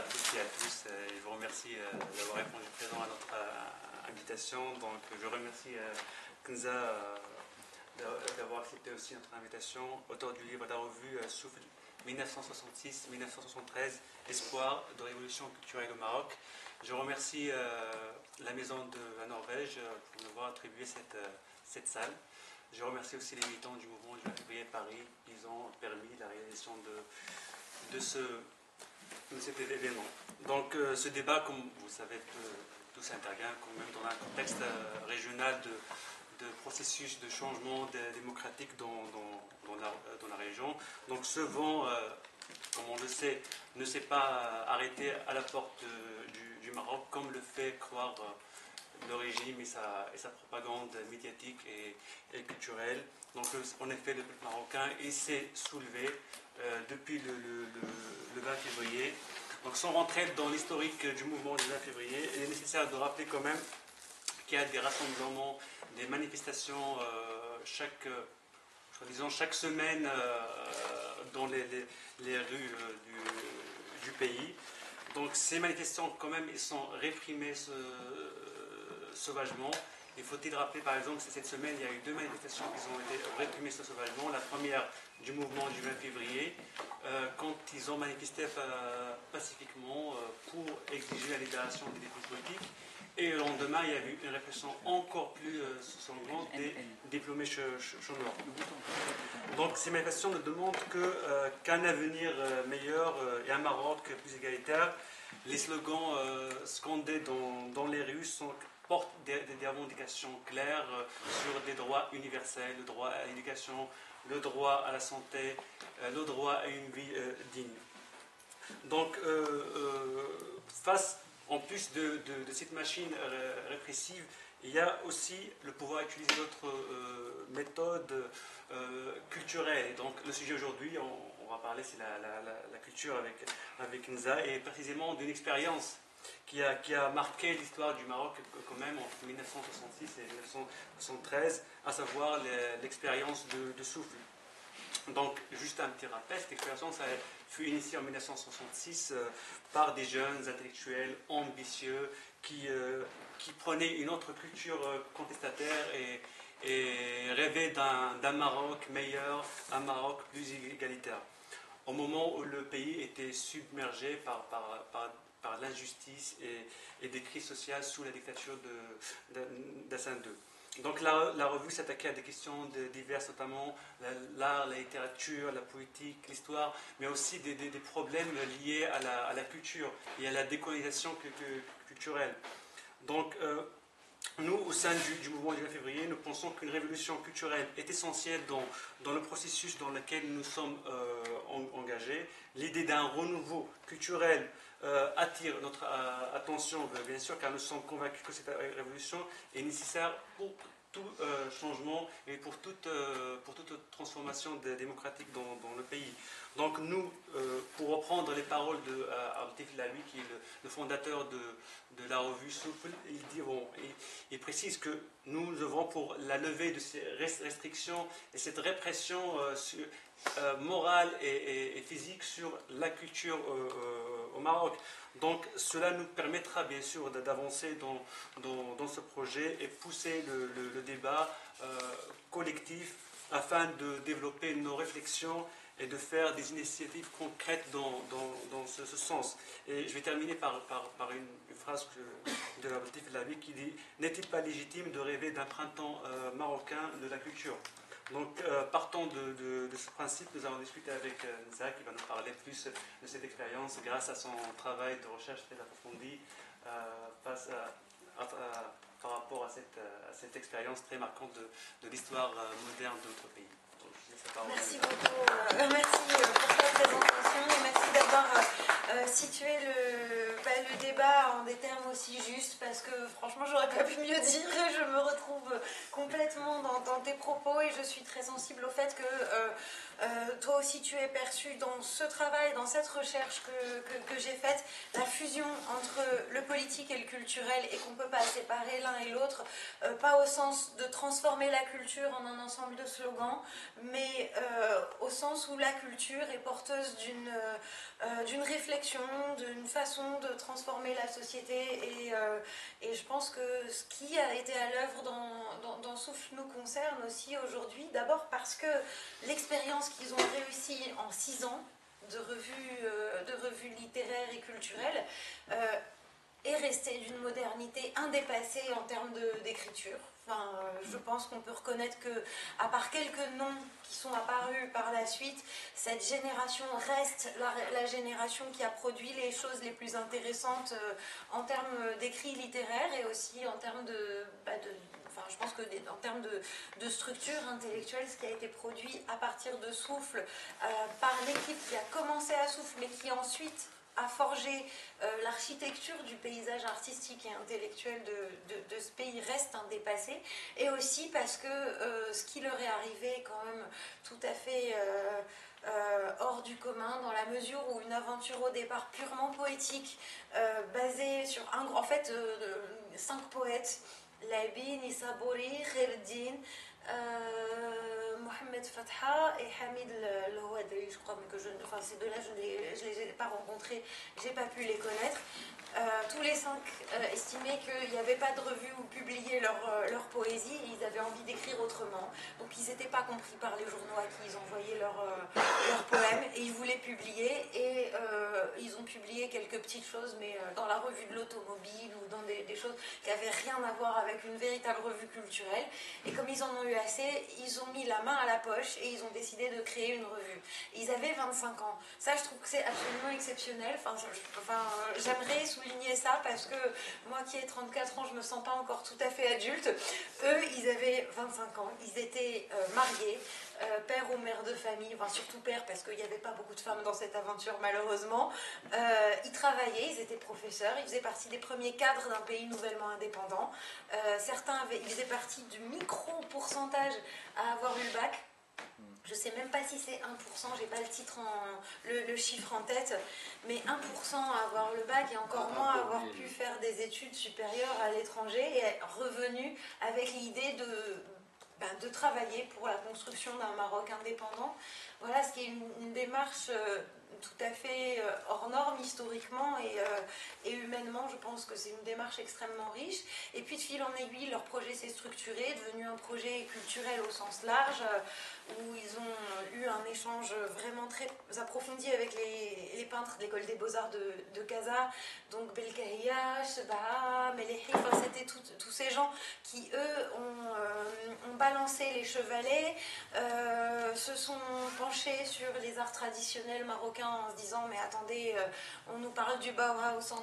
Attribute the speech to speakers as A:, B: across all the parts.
A: toutes et à tous. Je vous remercie d'avoir répondu présent à notre invitation. Donc, je remercie Kenza d'avoir accepté aussi notre invitation, auteur du livre de la revue Souffle 1966-1973, Espoir de révolution culturelle au Maroc. Je remercie la Maison de la Norvège pour nous avoir attribué cette salle. Je remercie aussi les militants du mouvement du 20 février Paris. Ils ont permis la réalisation de cet événement. Donc ce débat, comme vous savez, tous intervient quand même dans un contexte régional de processus de changement démocratique dans la région. Donc ce vent, comme on le sait, ne s'est pas arrêté à la porte du Maroc, comme le fait croire le régime et sa propagande médiatique et culturelle. Donc en effet, le peuple marocain s'est soulevé depuis le 20 février. Donc sans rentrer dans l'historique du mouvement du 20 février, il est nécessaire de rappeler quand même qu'il y a des rassemblements, des manifestations chaque semaine dans les rues du pays. Donc ces manifestations quand même ils sont réprimées sauvagement. Il faut-il rappeler par exemple que cette semaine il y a eu 2 manifestations qui ont été réprimées sauvagement. La première du mouvement du 20 février quand ils ont manifesté pacifiquement pour exiger la libération des détenus politiques. Et le lendemain, il y a eu une répression encore plus sanglante des diplômés chômeurs. Donc ces manifestations ne demandent qu'un avenir meilleur et un Maroc plus égalitaire. Les slogans scandés dans les rues portent des revendications claires sur des droits universels, le droit à l'éducation, le droit à la santé, le droit à une vie digne. Donc face en plus de cette machine répressive, il y a aussi le pouvoir utiliser d'autres méthodes culturelles. Donc le sujet aujourd'hui, on va parler, c'est la culture avec Kenza, et précisément d'une expérience qui a marqué l'histoire du Maroc quand même entre 1966 et 1973, à savoir l'expérience de Souffle. Donc, juste un petit rappel, cette expérience fut initiée en 1966 par des jeunes intellectuels ambitieux qui prenaient une autre culture contestataire et rêvaient d'un Maroc meilleur, un Maroc plus égalitaire. Au moment où le pays était submergé par l'injustice et des crises sociales sous la dictature d'Hassan II. Donc la revue s'attaquait à des questions diverses, notamment l'art, la littérature, la politique, l'histoire, mais aussi des problèmes liés à la culture et à la décolonisation culturelle. Donc nous, au sein du mouvement du 20 février, nous pensons qu'une révolution culturelle est essentielle dans le processus dans lequel nous sommes engagés. L'idée d'un renouveau culturel attire notre attention, bien sûr, car nous sommes convaincus que cette révolution est nécessaire pour tout changement et pour toute transformation démocratique dans le pays. Donc nous, pour reprendre les paroles d'Abdel Laoui, qui est le fondateur de la revue Souffle, il précise que nous œuvrons pour la levée de ces restrictions et cette répression morale et physique sur la culture au Maroc. Donc cela nous permettra bien sûr d'avancer dans ce projet et pousser le débat collectif afin de développer nos réflexions et de faire des initiatives concrètes dans ce sens. Et je vais terminer par une phrase de Abdel Laoui qui dit « N'est-il pas légitime de rêver d'un printemps marocain de la culture ?» Donc, partant de ce principe, nous allons discuter avec Nza qui va nous parler plus de cette expérience grâce à son travail de recherche très approfondi par rapport à cette expérience très marquante de l'histoire moderne de notre pays. Donc,
B: merci beaucoup. Merci pour cette présentation et merci d'avoir situé le débat en des termes aussi justes, parce que franchement j'aurais pas pu mieux dire et je me retrouve complètement dans tes propos, et je suis très sensible au fait que toi aussi tu es perçu dans ce travail, dans cette recherche que j'ai faite, la fusion entre le politique et le culturel, et qu'on ne peut pas séparer l'un et l'autre, pas au sens de transformer la culture en un ensemble de slogans, mais au sens où la culture est porteuse d'une réflexion, d'une façon de transformer la société, et je pense que ce qui a été à l'œuvre dans Souffle nous concerne aussi aujourd'hui, d'abord parce que l'expérience qu'ils ont réussi en 6 ans de revues littéraires et culturelles est restée d'une modernité indépassée en termes d'écriture. Enfin, je pense qu'on peut reconnaître que, à part quelques noms qui sont apparus par la suite, cette génération reste la génération qui a produit les choses les plus intéressantes en termes d'écrits littéraires, et aussi en termes enfin, je pense que en termes de structure intellectuelle, ce qui a été produit à partir de Souffle par l'équipe qui a commencé à Souffle, mais qui ensuite a forgé l'architecture du paysage artistique et intellectuel de ce pays, reste indépassé, et aussi parce que ce qui leur est arrivé est quand même tout à fait hors du commun, dans la mesure où une aventure au départ purement poétique, basée sur en fait 5 poètes, Labi, Nissa Bouri, Khairuddin, Mohamed Fatha et Hamid Lohadri, je crois, mais que enfin, ces deux-là, je ne les ai pas rencontrés, j'ai pas pu les connaître. Tous les 5 estimaient qu'il n'y avait pas de revue où publier leur poésie, et ils avaient envie d'écrire autrement. Donc ils n'étaient pas compris par les journaux à qui ils envoyaient leurs poèmes, et ils voulaient publier, et ils ont publié quelques petites choses, mais dans la revue de l'automobile, ou dans des choses qui n'avaient rien à voir avec une véritable revue culturelle. Et comme ils en ont eu assez, ils ont mis la main à la poche et ils ont décidé de créer une revue. Ils avaient 25 ans. Ça, je trouve que c'est absolument exceptionnel. J'aimerais souligner ça, parce que moi qui ai 34 ans, je ne me sens pas encore tout à fait adulte. Eux, ils avaient 25 ans. Ils étaient mariés, père ou mère de famille, enfin surtout père, parce qu'il n'y avait pas beaucoup de femmes dans cette aventure malheureusement. Ils travaillaient, ils étaient professeurs, ils faisaient partie des premiers cadres d'un pays nouvellement indépendant. Certains ils faisaient partie du micro-pourcentage à avoir eu le bac. Je ne sais même pas si c'est 1%, j'ai pas le chiffre en tête, mais 1% à avoir le bac, et encore moins à avoir pu faire des études supérieures à l'étranger, et être revenu avec l'idée de travailler pour la construction d'un Maroc indépendant. Voilà, ce qui est une démarche tout à fait hors norme historiquement, et humainement. Je pense que c'est une démarche extrêmement riche. Et puis de fil en aiguille, leur projet s'est structuré, devenu un projet culturel au sens large, où ils ont eu un échange vraiment très approfondi avec les peintres de l'école des beaux-arts de Casa, donc Belkahia, Sheba, Melehi, enfin c'était tous ces gens qui, eux, ont balancé les chevalets, se sont penchés sur les arts traditionnels marocains, en se disant mais attendez, on nous parle du Bauhaus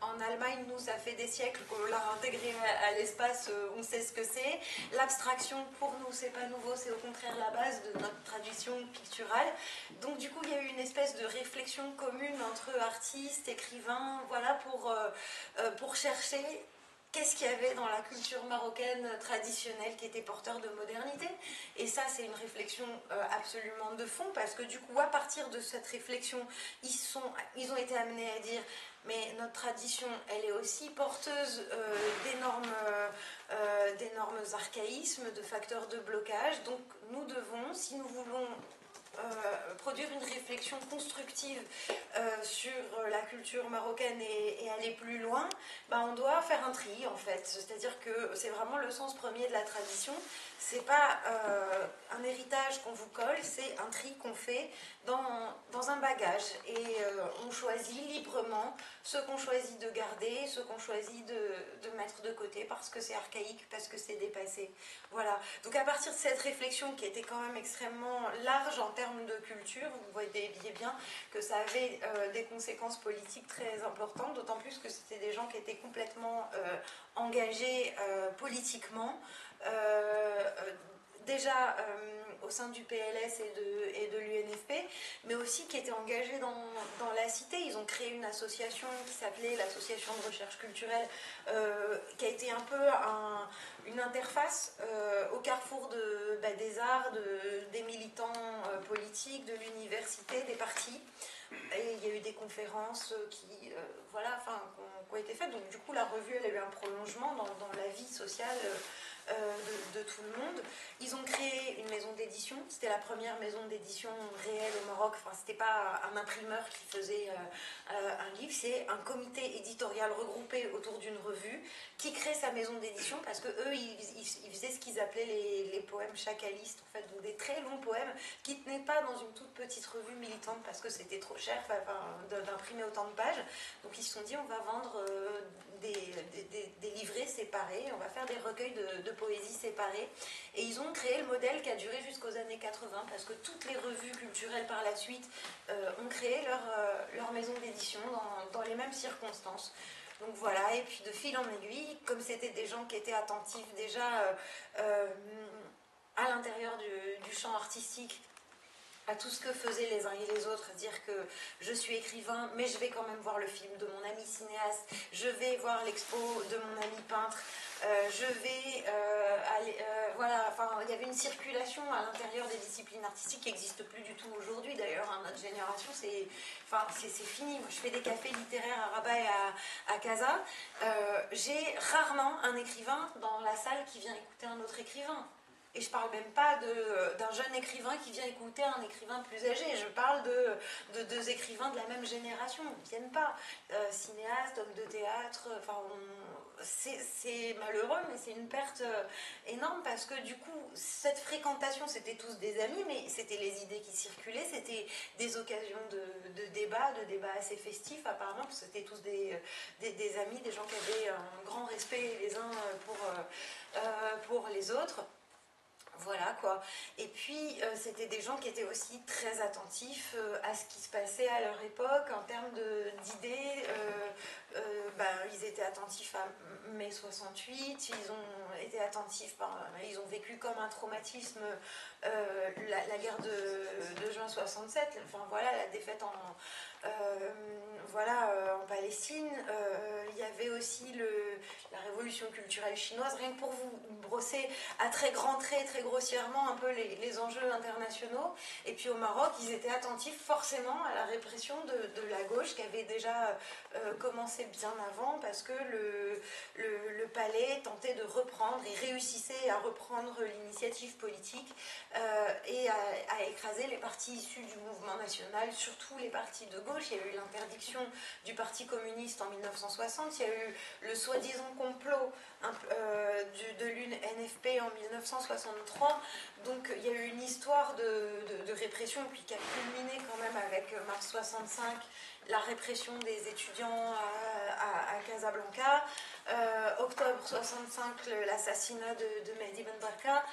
B: en Allemagne, nous ça fait des siècles qu'on l'a intégré à l'espace, on sait ce que c'est. L'abstraction pour nous c'est pas nouveau, c'est au contraire la base de notre tradition picturale. Donc du coup il y a eu une espèce de réflexion commune entre artistes, écrivains, voilà, pour chercher qu'est-ce qu'il y avait dans la culture marocaine traditionnelle qui était porteur de modernité. Et ça, c'est une réflexion absolument de fond, parce que du coup, à partir de cette réflexion, ils ont été amenés à dire mais notre tradition, elle est aussi porteuse d'énormes archaïsmes, de facteurs de blocage. Donc nous devons, si nous voulons produire une réflexion constructive sur la culture marocaine et aller plus loin, on doit faire un tri en fait. C'est-à-dire que c'est vraiment le sens premier de la tradition. C'est pas un héritage qu'on vous colle, c'est un tri qu'on fait dans un bagage. Et on choisit librement ce qu'on choisit de garder, ce qu'on choisit de mettre de côté parce que c'est archaïque, parce que c'est dépassé. Voilà. Donc à partir de cette réflexion qui était quand même extrêmement large en termes de culture, vous voyez bien que ça avait des conséquences politiques très importantes, d'autant plus que c'était des gens qui étaient complètement engagés politiquement. déjà au sein du PLS et de l'UNFP, mais aussi qui étaient engagés dans la cité. Ils ont créé une association qui s'appelait l'Association de recherche culturelle, qui a été un peu une interface au carrefour des arts, des militants politiques, de l'université, des partis. Et il y a eu des conférences qui ont été faites. Donc du coup, la revue, elle a eu un prolongement dans la vie sociale de tout le monde. Ils ont créé une maison d'édition. C'était la première maison d'édition réelle au Maroc. Enfin, c'était pas un imprimeur qui faisait un livre, c'est un comité éditorial regroupé autour d'une revue qui crée sa maison d'édition parce que eux, ils faisaient ce qu'ils appelaient les poèmes chacalistes, en fait, donc des très longs poèmes qui ne tenaient pas dans une toute petite revue militante parce que c'était trop cher d'imprimer autant de pages. Donc ils se sont dit, on va vendre des livrets séparés, on va faire des recueils de poésie séparés. Et ils ont créé le modèle qui a duré jusqu'aux années 80 parce que toutes les revues culturelles par la suite ont créé leur maison d'édition dans les mêmes circonstances. Donc voilà, et puis de fil en aiguille, comme c'était des gens qui étaient attentifs déjà à l'intérieur du champ artistique, à tout ce que faisaient les uns et les autres, dire que je suis écrivain, mais je vais quand même voir le film de mon ami cinéaste, je vais voir l'expo de mon ami peintre, je vais aller... il y avait une circulation à l'intérieur des disciplines artistiques qui n'existe plus du tout aujourd'hui, d'ailleurs, hein, notre génération, c'est fini. Moi, je fais des cafés littéraires à Rabat et à Casa. J'ai rarement un écrivain dans la salle qui vient écouter un autre écrivain. Et je ne parle même pas d'un jeune écrivain qui vient écouter un écrivain plus âgé. Je parle de deux écrivains de la même génération. Ils ne viennent pas. Cinéastes, hommes de théâtre. C'est malheureux, mais c'est une perte énorme parce que du coup, cette fréquentation, c'était tous des amis, mais c'était les idées qui circulaient. C'était des occasions de débats assez festifs apparemment, parce que c'était tous des amis, des gens qui avaient un grand respect les uns pour les autres. Voilà quoi. Et puis c'était des gens qui étaient aussi très attentifs à ce qui se passait à leur époque en termes d'idées. Ils étaient attentifs à mai 68, ils ont été attentifs, ils ont vécu comme un traumatisme la guerre de juin 67, la défaite en Palestine. Il y avait aussi la révolution culturelle chinoise, rien que pour vous brosser à très grands traits, très grossièrement un peu les enjeux internationaux. Et puis au Maroc, ils étaient attentifs forcément à la répression de la gauche qui avait déjà commencé bien avant parce que le palais tentait de reprendre et réussissait à reprendre l'initiative politique et à écraser les partis issus du mouvement national, surtout les partis de gauche. Il y a eu l'interdiction du Parti communiste en 1960, il y a eu le soi-disant complot de l'UNFP en 1963. Donc il y a eu une histoire de répression puis qui a culminé quand même avec mars 65, la répression des étudiants à Casablanca, octobre 65, l'assassinat de Mehdi Ben Barka,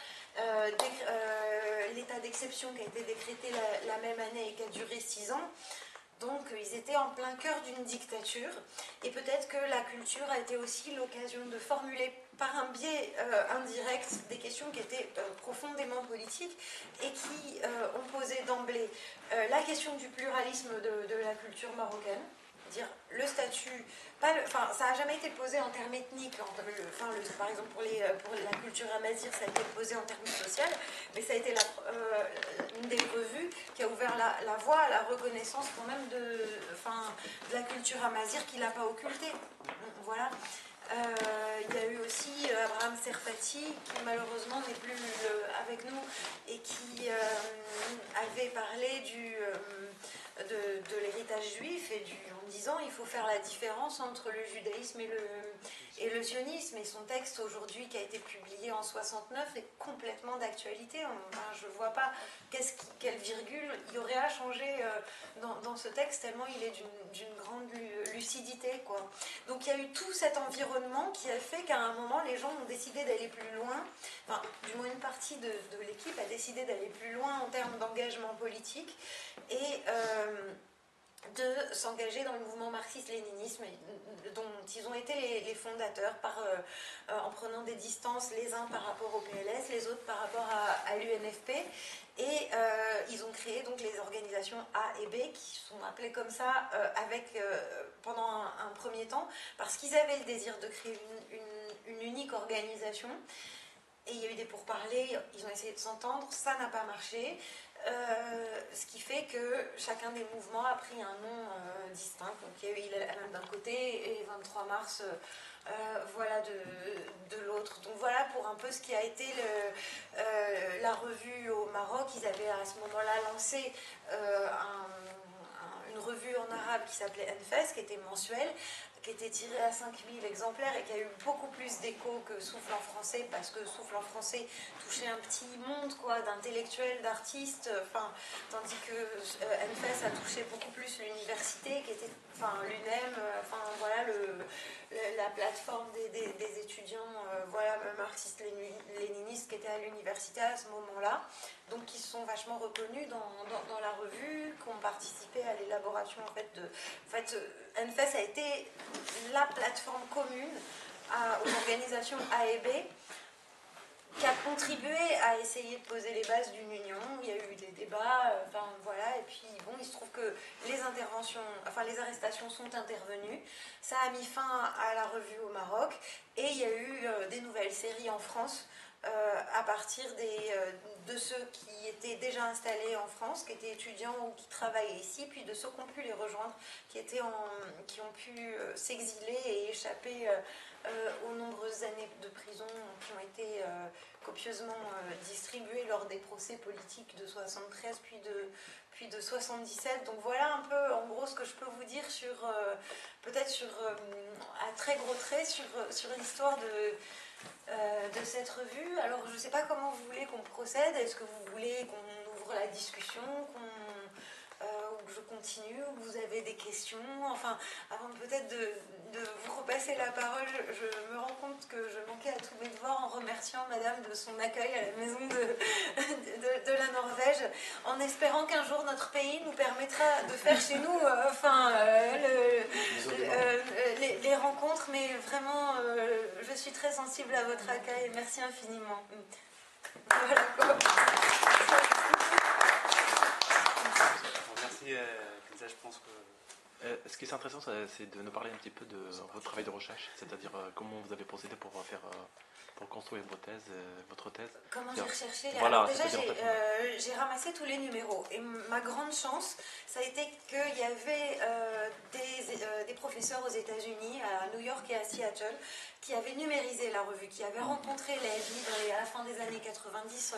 B: l'état d'exception qui a été décrété la même année et qui a duré 6 ans. Donc ils étaient en plein cœur d'une dictature et peut-être que la culture a été aussi l'occasion de formuler par un biais indirect des questions qui étaient profondément politiques et qui ont posé d'emblée la question du pluralisme de la culture marocaine, dire le statut, ça n'a jamais été posé en termes ethniques, par exemple pour la culture amazigh ça a été posé en termes sociaux, mais ça a été une des revues qui a ouvert la voie à la reconnaissance quand même de la culture amazigh qui ne l'a pas occultée. Voilà. Il y a eu aussi Abraham Serfati qui malheureusement n'est plus avec nous et qui avait parlé de l'héritage juif en disant il faut faire la différence entre le judaïsme et le sionisme, et son texte aujourd'hui qui a été publié en 69 est complètement d'actualité. Je ne vois pas quelle virgule il y aurait à changer dans ce texte tellement il est d'une grande lucidité quoi. Donc il y a eu tout cet environnement qui a fait qu'à un moment les gens ont décidé d'aller plus loin, du moins une partie de l'équipe a décidé d'aller plus loin en termes d'engagement politique et de s'engager dans le mouvement marxiste-léninisme dont ils ont été les fondateurs en prenant des distances les uns par rapport au PLS, les autres par rapport à l'UNFP. Et ils ont créé donc les organisations A et B, qui sont appelées comme ça pendant un premier temps, parce qu'ils avaient le désir de créer une unique organisation. Et il y a eu des pourparlers, ils ont essayé de s'entendre, ça n'a pas marché. Ce qui fait que chacun des mouvements a pris un nom distinct. Donc il y a eu ILM d'un côté et 23 mars voilà de l'autre. Donc voilà pour un peu ce qui a été la revue au Maroc. Ils avaient à ce moment-là lancé une revue en arabe qui s'appelait Enfes, qui était mensuelle, qui était tirée à 5000 exemplaires et qui a eu beaucoup plus d'écho que Souffle en français, parce que Souffle en français touchait un petit monde d'intellectuels, d'artistes, tandis que Enfes a touché beaucoup plus l'université, qui était l'UNEM, voilà, la plateforme des étudiants voilà, marxistes-léninistes qui étaient à l'université à ce moment-là, donc qui se sont vachement reconnus dans la revue, qui ont participé à l'élaboration en fait Enfes a été la plateforme commune aux organisations A et B, qui a contribué à essayer de poser les bases d'une union. Il y a eu des débats, voilà, et puis bon, il se trouve que les arrestations sont intervenues. Ça a mis fin à la revue au Maroc, et il y a eu des nouvelles séries en France à partir de ceux qui étaient déjà installés en France, qui étaient étudiants ou qui travaillaient ici, puis de ceux qui ont pu les rejoindre, qui ont pu s'exiler et échapper aux nombreuses années de prison qui ont été copieusement distribuées lors des procès politiques de 73 puis de 77. Donc voilà un peu en gros ce que je peux vous dire à très gros traits sur l'histoire de cette revue. Alors je ne sais pas comment vous voulez qu'on procède. Est-ce que vous voulez qu'on ouvre la discussion, ou que je continue, ou que vous avez des questions? Enfin, avant peut-être de vous repasser la parole, je me rends compte que je manquais à tous mes devoirs en remerciant Madame de son accueil à la maison de la Norvège, en espérant qu'un jour notre pays nous permettra de faire chez nous les rencontres. Mais vraiment, je suis très sensible à votre accueil. Merci infiniment. Voilà.
A: Merci, Kenza, je pense que...
C: Ce qui est intéressant, c'est de nous parler un petit peu de votre travail de recherche, c'est-à-dire comment vous avez procédé pour construire votre thèse.
B: Comment j'ai recherché
C: voilà,
B: alors déjà, j'ai ramassé tous les numéros. Et ma grande chance, ça a été qu'il y avait des professeurs aux États-Unis, à New York et à Seattle, qui avaient numérisé la revue, qui avaient rencontré Lévy à la fin des années 90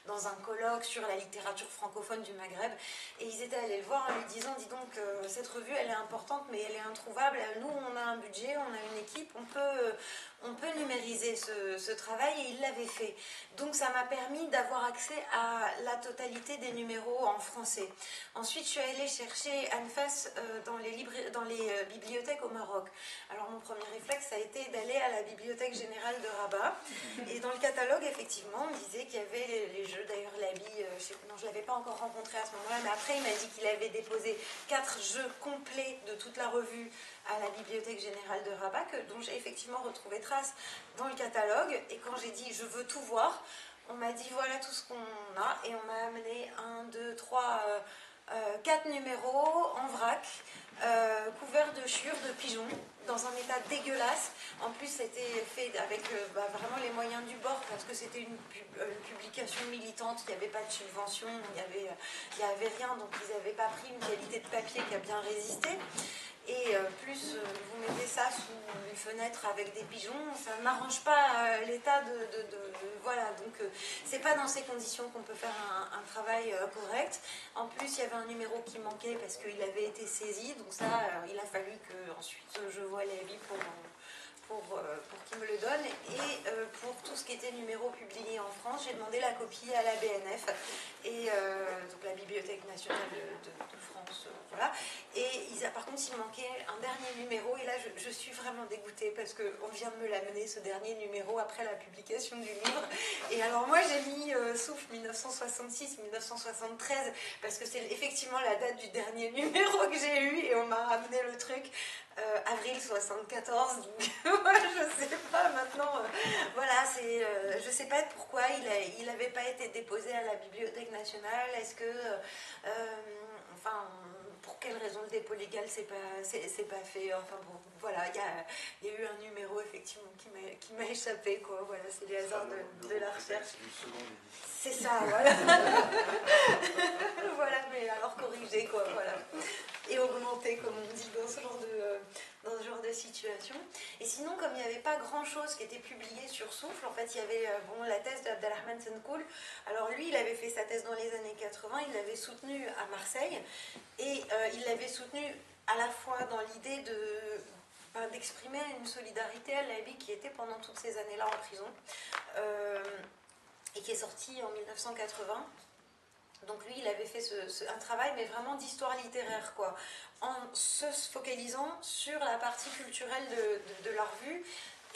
B: dans un colloque sur la littérature francophone du Maghreb. Et ils étaient allés le voir en lui disant: dis donc, cette revue, elle est importante, mais elle est introuvable. Nous, on a un budget, on a une équipe, on peut numériser ce travail, et il l'avait fait. Donc ça m'a permis d'avoir accès à la totalité des numéros en français. Ensuite, je suis allée chercher Enfes dans les bibliothèques au Maroc. Alors mon premier réflexe, ça a été d'aller à la Bibliothèque Générale de Rabat. Et dans le catalogue, effectivement, on me disait qu'il y avait les jeux. D'ailleurs, Labi, je ne l'avais pas encore rencontré à ce moment-là, mais après, il m'a dit qu'il avait déposé 4 jeux complets de toute la revue à la Bibliothèque Générale de Rabat, dont j'ai effectivement retrouvé trace dans le catalogue. Et quand j'ai dit « je veux tout voir », on m'a dit « voilà tout ce qu'on a », et on m'a amené 1, 2, 3, 4 numéros en vrac, couverts de chiures, de pigeons, dans un état dégueulasse. En plus, c'était fait avec vraiment les moyens du bord, parce que c'était une publication militante, il n'y avait pas de subvention, il n'y avait rien, donc ils n'avaient pas pris une qualité de papier qui a bien résisté. Et plus vous mettez ça sous une fenêtre avec des pigeons, ça n'arrange pas l'état voilà, donc c'est pas dans ces conditions qu'on peut faire un travail correct. En plus, il y avait un numéro qui manquait parce qu'il avait été saisi, donc ça, il a fallu que ensuite je voie Lévy pour qu'il me le donne. Et pour tout ce qui était numéro publié en France, j'ai demandé la copie à la BNF, et donc la Bibliothèque nationale de France, voilà. Et par contre, il manquait un dernier numéro, et là je suis vraiment dégoûtée parce qu'on vient de me l'amener, ce dernier numéro, après la publication du livre. Et alors moi j'ai mis Souffle 1973 1966-1973, parce que c'est effectivement la date du dernier numéro que j'ai eu, et on m'a ramené le truc avril 74, donc moi je sais pas maintenant, voilà, je sais pas pourquoi il n'avait pas été déposé à la Bibliothèque nationale, est-ce que, enfin, pour quelle raison le dépôt légal c'est pas fait, enfin bon, voilà, il y a eu un numéro effectivement qui m'a échappé, quoi, voilà, c'est les hasards de la recherche. C'est ça, voilà. Voilà, mais alors corrigé, quoi, voilà. Et augmenté, comme on dit dans ce genre de situation. Et sinon, comme il n'y avait pas grand-chose qui était publié sur Souffle, en fait, il y avait la thèse d'Abdelrahman Senkoul. Alors lui, il avait fait sa thèse dans les années 80, il l'avait soutenue à Marseille, et il l'avait soutenue à la fois dans l'idée d'exprimer une solidarité à Labi qui était pendant toutes ces années-là en prison, et qui est sorti en 1980. Donc lui, il avait fait un travail, mais vraiment d'histoire littéraire, quoi, en se focalisant sur la partie culturelle de la revue,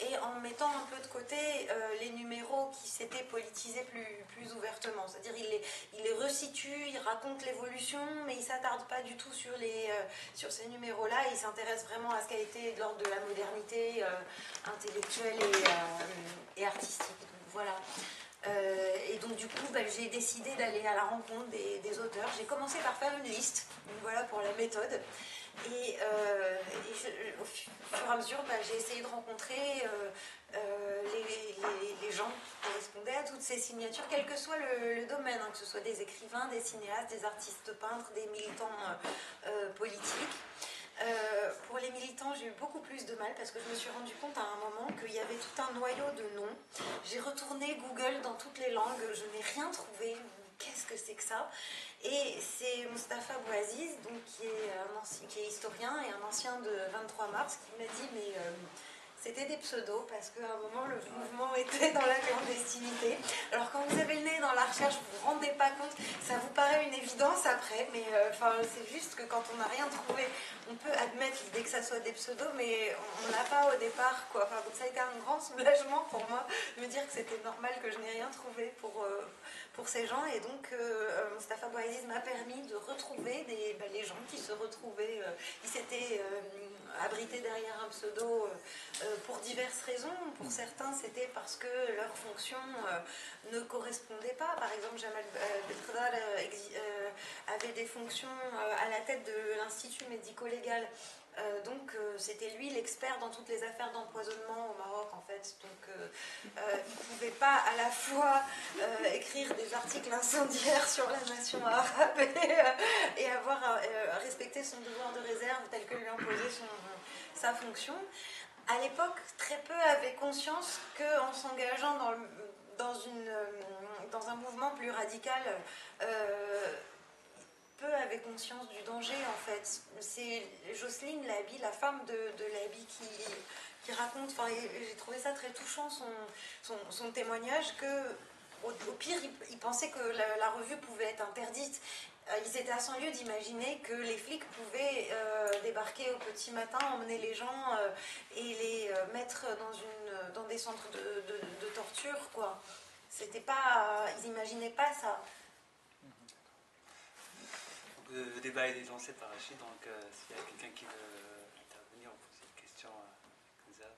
B: et en mettant un peu de côté les numéros qui s'étaient politisés plus ouvertement. C'est-à-dire il les resitue, il raconte l'évolution, mais il ne s'attarde pas du tout sur ces numéros-là. Il s'intéresse vraiment à ce qu'a été de l'ordre de la modernité intellectuelle et artistique. Donc, voilà. Et donc du coup j'ai décidé d'aller à la rencontre des auteurs. J'ai commencé par faire une liste, donc voilà pour la méthode, et au fur et à mesure j'ai essayé de rencontrer les gens qui correspondaient à toutes ces signatures, quel que soit le domaine, hein, que ce soit des écrivains, des cinéastes, des artistes peintres, des militants politiques. Pour les militants, j'ai eu beaucoup plus de mal parce que je me suis rendu compte à un moment qu'il y avait tout un noyau de noms. J'ai retourné Google dans toutes les langues, je n'ai rien trouvé. Qu'est-ce que c'est que ça? Et c'est Mustapha Bouaziz, donc, qui est historien et un ancien de 23 mars, qui m'a dit mais c'était des pseudos parce qu'à un moment le mouvement était dans la clandestinité. Alors quand vous avez le nez dans la recherche, vous ne vous rendez pas compte, ça vous paraît une évidence après, mais c'est juste que quand on n'a rien trouvé, on peut admettre l'idée que ça soit des pseudos, mais on n'a pas au départ, quoi. Enfin, donc ça a été un grand soulagement pour moi de me dire que c'était normal que je n'ai rien trouvé pour ces gens, et donc Mustapha Bouaziz m'a permis de retrouver les gens qui se retrouvaient, qui s'étaient abrités derrière un pseudo pour diverses raisons. Pour certains, c'était parce que leur fonction ne correspondait pas. Par exemple, Jamal Belkhdar avait des fonctions à la tête de l'Institut médico-légal. Donc c'était lui l'expert dans toutes les affaires d'empoisonnement au Maroc, en fait. Donc il ne pouvait pas à la fois écrire des articles incendiaires sur la nation arabe et avoir respecté son devoir de réserve tel que lui imposait sa fonction. À l'époque, très peu avaient conscience qu'en s'engageant dans un mouvement plus radical, peu avaient conscience du danger, en fait. C'est Jocelyne Labi, la femme de Labi, qui raconte, enfin, j'ai trouvé ça très touchant, son témoignage, que au pire, il pensait que la revue pouvait être interdite. Ils étaient à 100 lieues d'imaginer que les flics pouvaient débarquer au petit matin, emmener les gens et les mettre dans des centres de torture, quoi. C'était pas, ils n'imaginaient pas ça.
A: Le débat est lancé par Rachid, donc s'il y a quelqu'un qui veut intervenir, on pose une question à Zab.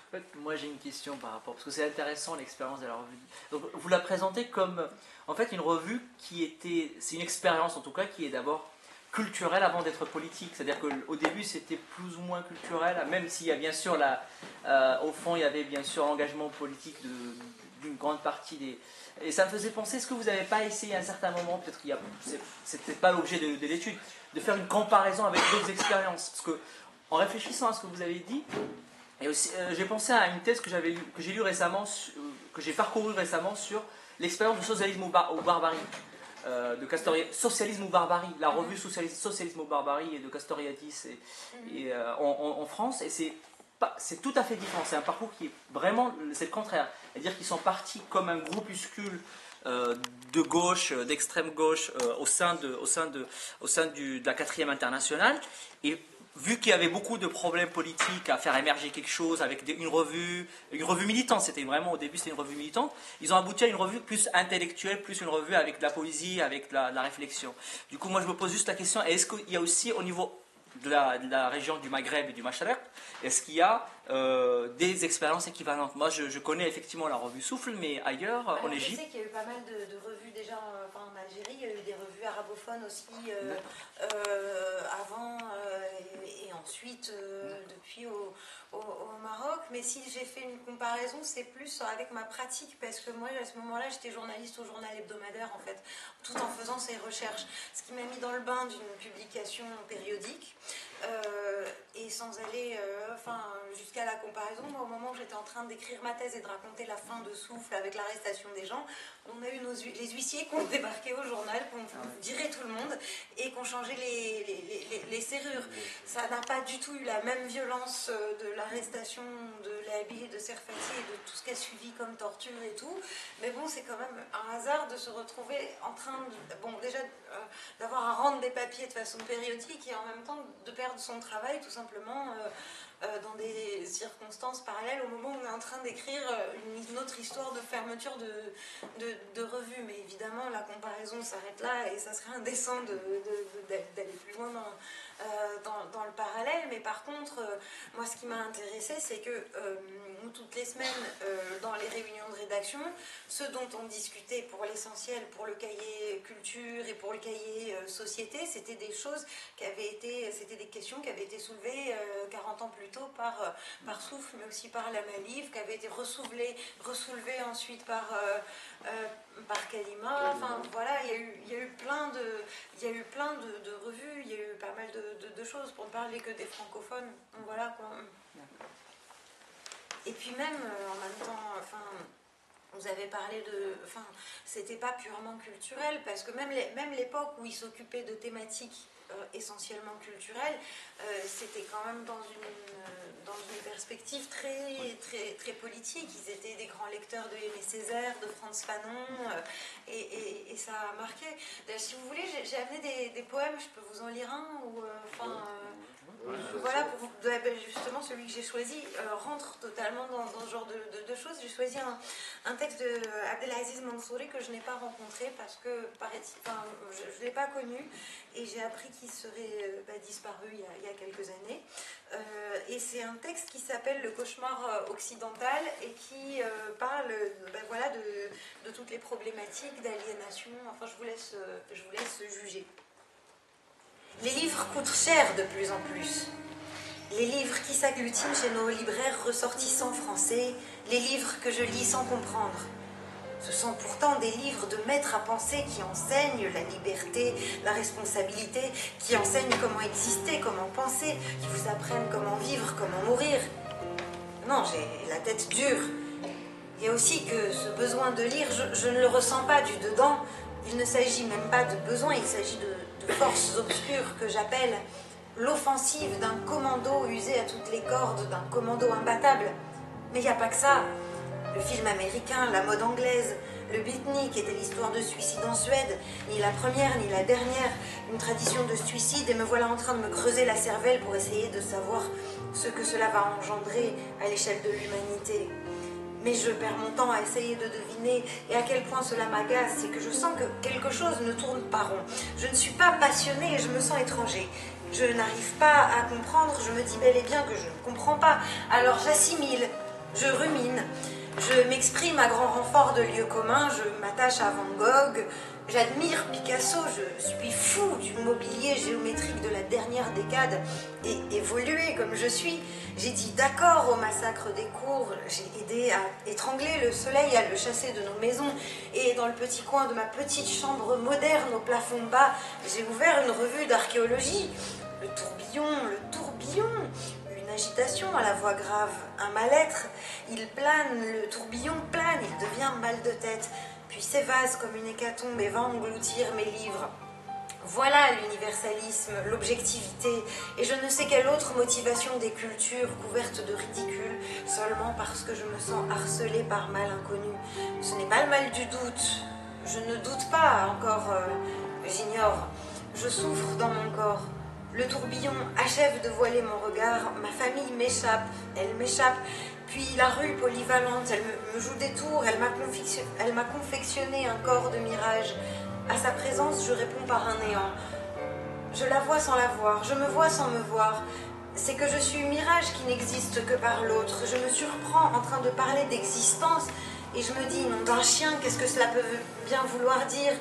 D: En fait, moi j'ai une question par rapport, parce que c'est intéressant l'expérience de la revue. Donc, vous la présentez comme en fait une revue c'est une expérience en tout cas qui est d'abord culturelle avant d'être politique. C'est-à-dire qu'au début c'était plus ou moins culturel, même s'il y a bien sûr au fond il y avait bien sûr l'engagement politique d'une grande partie des... Et ça me faisait penser, est-ce que vous n'avez pas essayé à un certain moment, peut-être c'était pas l'objet de l'étude, de faire une comparaison avec d'autres expériences? Parce que en réfléchissant à ce que vous avez dit, et aussi, j'ai pensé à une thèse que j'ai lue récemment, que j'ai parcourue récemment sur l'expérience du socialisme ou barbarie, de Castoriadis, Socialisme ou barbarie, la revue Socialisme ou barbarie et de Castoriadis en France, et c'est tout à fait différent. C'est un parcours qui est vraiment, c'est le contraire. C'est-à-dire qu'ils sont partis comme un groupuscule de gauche, d'extrême gauche, au sein de la 4e internationale, et vu qu'il y avait beaucoup de problèmes politiques à faire émerger quelque chose avec une revue militante, c'était vraiment au début c'était une revue militante, ils ont abouti à une revue plus intellectuelle, plus une revue avec de la poésie, avec de la réflexion. Du coup, moi je me pose juste la question, est-ce qu'il y a aussi au niveau de la région du Maghreb et du Machrek, est-ce qu'il y a des expériences équivalentes? Moi je connais effectivement la revue Souffle, mais ailleurs, en Égypte...
B: Je sais qu'il y a eu pas mal de revues déjà en Algérie, il y a eu des revues arabophones aussi avant et ensuite depuis au Maroc. Mais si j'ai fait une comparaison, c'est plus avec ma pratique, parce que moi à ce moment-là j'étais journaliste au journal hebdomadaire en fait, tout en faisant ces recherches. Ce qui m'a mis dans le bain d'une publication périodique. Et sans aller jusqu'à la comparaison, moi, au moment où j'étais en train d'écrire ma thèse et de raconter la fin de Souffle avec l'arrestation des gens, on a eu les huissiers qui ont débarqué au journal, qui ont viré tout le monde et qui ont changé les serrures. Ça n'a pas du tout eu la même violence de l'arrestation de Labi et de Serfati et de tout ce qui a suivi comme torture et tout. Mais bon, c'est quand même un hasard de se retrouver en train déjà d'avoir à rendre des papiers de façon périodique et en même temps de perdre son travail tout simplement dans des circonstances parallèles au moment où on est en train d'écrire une autre histoire de fermeture de revue. Mais évidemment la comparaison s'arrête là et ça serait indécent d'aller plus loin dans le parallèle. Mais par contre moi ce qui m'a intéressé, c'est que nous toutes les semaines dans les réunions de rédaction, ce dont on discutait pour l'essentiel, pour le cahier culture et pour le cahier société, c'était des choses c'était des questions qui avaient été soulevées 40 ans plus tôt par Souffle, mais aussi par la Malif, qui avaient été ressoulevées ensuite par Kalima. Enfin voilà, il y a eu plein de revues, il y a eu pas mal de choses, pour ne parler que des francophones. Donc voilà quoi. Et puis même en même temps, vous avez parlé c'était pas purement culturel, parce que même l'époque où ils s'occupaient de thématiques essentiellement culturelles, c'était quand même dans une perspective très politique. Ils étaient des grands lecteurs de Aimé Césaire, de Frantz Fanon, et ça a marqué. D'ailleurs, si vous voulez, j'ai amené des poèmes, je peux vous en lire un, voilà, justement celui que j'ai choisi rentre totalement dans ce genre de choses. J'ai choisi un texte de Abdelaziz Mansouri que je n'ai pas rencontré parce que je ne l'ai pas connu et j'ai appris qu'il serait disparu il y a quelques années. Et c'est un texte qui s'appelle Le cauchemar occidental et qui parle de toutes les problématiques d'aliénation. Enfin, je vous laisse juger. Les livres coûtent cher de plus en plus. Les livres qui s'agglutinent chez nos libraires ressortissants français, les livres que je lis sans comprendre. Ce sont pourtant des livres de maîtres à penser qui enseignent la liberté, la responsabilité, qui enseignent comment exister, comment penser, qui vous apprennent comment vivre, comment mourir. Non, j'ai la tête dure. Il y a aussi que ce besoin de lire, je ne le ressens pas du dedans. Il ne s'agit même pas de besoin, il s'agit de forces obscures que j'appelle l'offensive d'un commando usé à toutes les cordes, d'un commando imbattable. Mais il n'y a pas que ça. Le film américain, la mode anglaise, le beatnik était l'histoire de suicide en Suède, ni la première ni la dernière, une tradition de suicide, et me voilà en train de me creuser la cervelle pour essayer de savoir ce que cela va engendrer à l'échelle de l'humanité. Mais je perds mon temps à essayer de deviner, et à quel point cela m'agace, c'est que je sens que quelque chose ne tourne pas rond. Je ne suis pas passionnée et je me sens étranger. Je n'arrive pas à comprendre, je me dis bel et bien que je ne comprends pas. Alors j'assimile, je rumine, je m'exprime à grand renfort de lieux communs, je m'attache à Van Gogh, j'admire Picasso, je suis fou du mobilier géométrique de la dernière décade, et évolué comme je suis, j'ai dit d'accord au massacre des cours, j'ai aidé à étrangler le soleil, à le chasser de nos maisons, et dans le petit coin de ma petite chambre moderne au plafond bas, j'ai ouvert une revue d'archéologie. Le tourbillon, une agitation à la voix grave, un mal-être, il plane, le tourbillon plane, il devient mal de tête, puis s'évase comme une hécatombe et va engloutir mes livres. Voilà l'universalisme, l'objectivité, et je ne sais quelle autre motivation des cultures couvertes de ridicule, seulement parce que je me sens harcelée par mal inconnu. Ce n'est pas le mal du doute, je ne doute pas encore, j'ignore, je souffre dans mon corps. Le tourbillon achève de voiler mon regard, ma famille m'échappe, elle m'échappe, puis la rue polyvalente, elle me joue des tours, elle m'a confectionné un corps de mirage. À sa présence, je réponds par un néant. Je la vois sans la voir, je me vois sans me voir. C'est que je suis un mirage qui n'existe que par l'autre. Je me surprends en train de parler d'existence et je me dis, nom d'un chien, qu'est-ce que cela peut bien vouloir dire?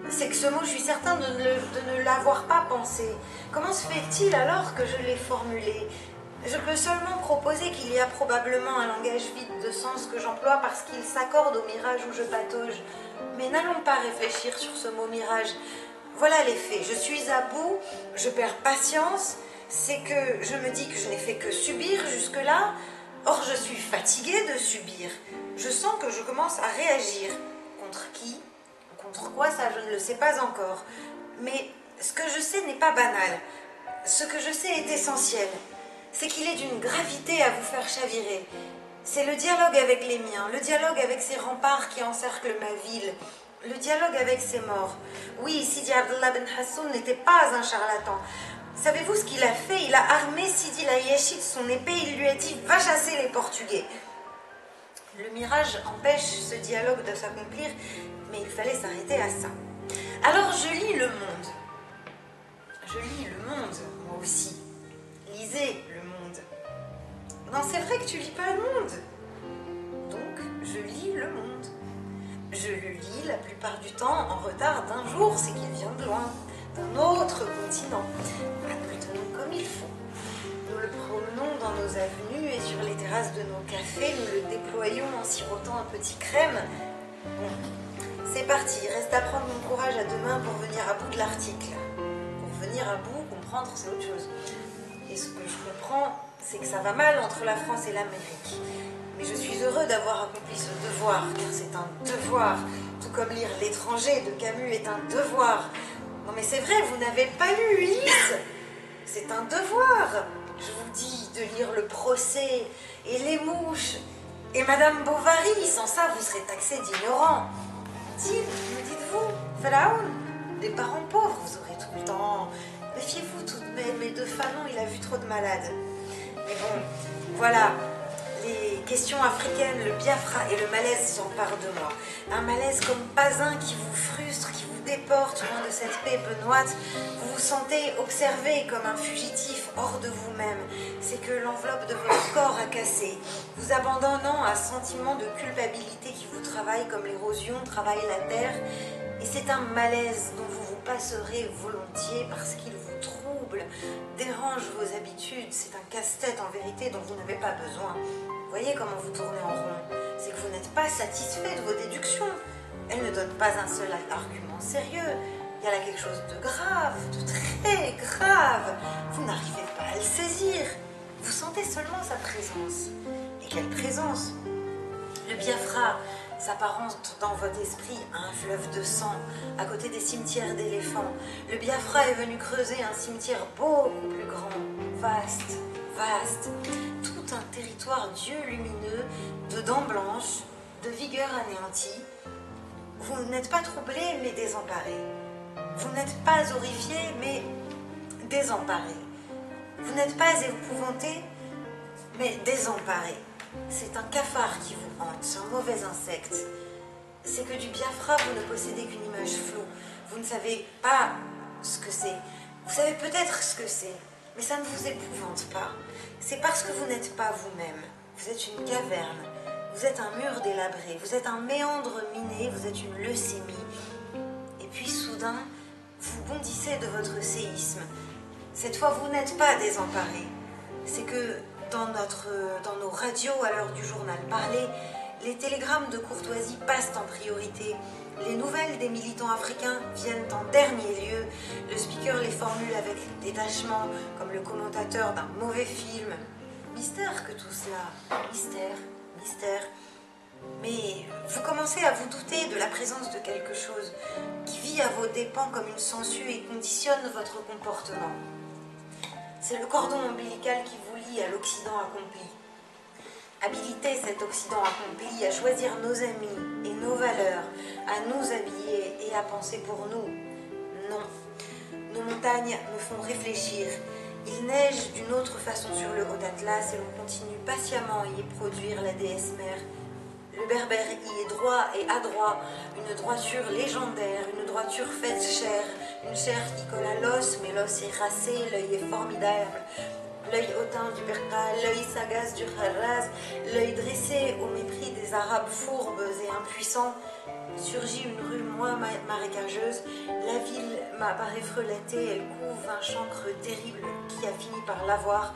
B: C'est que ce mot, je suis certain de ne l'avoir pas pensé. Comment se fait-il alors que je l'ai formulé? Je peux seulement proposer qu'il y a probablement un langage vide de sens que j'emploie parce qu'il s'accorde au mirage où je patauge. Mais n'allons pas réfléchir sur ce mot mirage. Voilà les faits. Je suis à bout, je perds patience. C'est que je me dis que je n'ai fait que subir jusque-là. Or, je suis fatiguée de subir. Je sens que je commence à réagir. Contre qui? Contre quoi, ça je ne le sais pas encore. Mais ce que je sais n'est pas banal. Ce que je sais est essentiel. C'est qu'il est d'une gravité à vous faire chavirer. C'est le dialogue avec les miens, le dialogue avec ces remparts qui encerclent ma ville, le dialogue avec ces morts. Oui, Sidi Abdullah Ben Hassoun n'était pas un charlatan. Savez-vous ce qu'il a fait? Il a armé Sidi Layachi de son épée, il lui a dit « Va chasser les Portugais ». Le mirage empêche ce dialogue de s'accomplir, mais il fallait s'arrêter à ça. Alors je lis Le Monde. Je lis Le Monde, moi aussi. Lisez Le Monde. Non, c'est vrai que tu lis pas Le Monde. Donc, je lis Le Monde. Je le lis la plupart du temps en retard d'un jour, c'est qu'il vient de loin, d'un autre continent. Appelons comme il faut. Nous le promenons dans nos avenues et sur les terrasses de nos cafés, nous le déployons en sirotant un petit crème. Bon, c'est parti, il reste à prendre mon courage à deux mains pour venir à bout de l'article. Pour venir à bout, comprendre, c'est autre chose. Et ce que je comprends, c'est que ça va mal entre la France et l'Amérique. Mais je suis heureux d'avoir accompli ce devoir, car c'est un devoir. Tout comme lire L'étranger de Camus est un devoir. Non mais c'est vrai, vous n'avez pas lu Ulysse. C'est un devoir. Je vous dis de lire Le Procès et Les Mouches et Madame Bovary. Sans ça, vous serez taxé d'ignorant. Me dites-vous, Pharaon, des parents pauvres, vous aurez tout le temps. Méfiez-vous tout de même, mais de Fanon, il a vu trop de malades. Mais bon, voilà, les questions africaines, le Biafra et le malaise s'emparent de moi. Un malaise comme pas un qui vous frustre, qui vous déporte loin de cette paix benoîte. Vous vous sentez observé comme un fugitif hors de vous-même. C'est que l'enveloppe de votre corps a cassé, vous abandonnant à un sentiment de culpabilité qui vous travaille comme l'érosion travaille la terre. Et c'est un malaise dont vous vous passerez volontiers parce qu'il vous trouble, dérange vos habitudes. C'est un casse-tête en vérité dont vous n'avez pas besoin. Voyez comment vous tournez en rond. C'est que vous n'êtes pas satisfait de vos déductions. Elles ne donnent pas un seul argument sérieux. Il y a là quelque chose de grave, de très grave. Vous n'arrivez pas à le saisir. Vous sentez seulement sa présence. Et quelle présence! Le Biafra s'apparente dans votre esprit à un fleuve de sang, à côté des cimetières d'éléphants. Le Biafra est venu creuser un cimetière beaucoup plus grand, vaste, vaste. Tout un territoire Dieu lumineux, de dents blanches, de vigueur anéantie. Vous n'êtes pas troublé, mais désemparé. Vous n'êtes pas horrifié, mais désemparé. Vous n'êtes pas épouvanté, mais désemparé. C'est un cafard qui vous hante, c'est un mauvais insecte. C'est que du Biafra, vous ne possédez qu'une image floue. Vous ne savez pas ce que c'est. Vous savez peut-être ce que c'est, mais ça ne vous épouvante pas. C'est parce que vous n'êtes pas vous-même. Vous êtes une caverne, vous êtes un mur délabré, vous êtes un méandre miné, vous êtes une leucémie. Et puis soudain, vous bondissez de votre séisme. Cette fois, vous n'êtes pas désemparé. C'est que dans nos radios à l'heure du journal parlé, les télégrammes de courtoisie passent en priorité. Les nouvelles des militants africains viennent en dernier lieu. Le speaker les formule avec détachement, comme le commentateur d'un mauvais film. Mystère que tout cela. Mystère, mystère. Mais vous commencez à vous douter de la présence de quelque chose qui vit à vos dépens comme une sangsue et conditionne votre comportement. C'est le cordon ombilical qui vous lie à l'Occident accompli. Habilitez cet Occident accompli à choisir nos amis et nos valeurs, à nous habiller et à penser pour nous. Non, nous montagnes me font réfléchir. Il neige d'une autre façon sur le haut d'Atlas et l'on continue patiemment à y produire la déesse mère. Le berbère y est droit et adroit, une droiture légendaire, une droiture faite chair, une chair qui colle à l'os, mais l'os est racé, l'œil est formidable. L'œil hautain du Berka, l'œil sagace du Kharraz, l'œil dressé au mépris des Arabes fourbes et impuissants. Surgit une rue moins marécageuse, la ville m'apparaît frelatée, elle couve un chancre terrible qui a fini par l'avoir.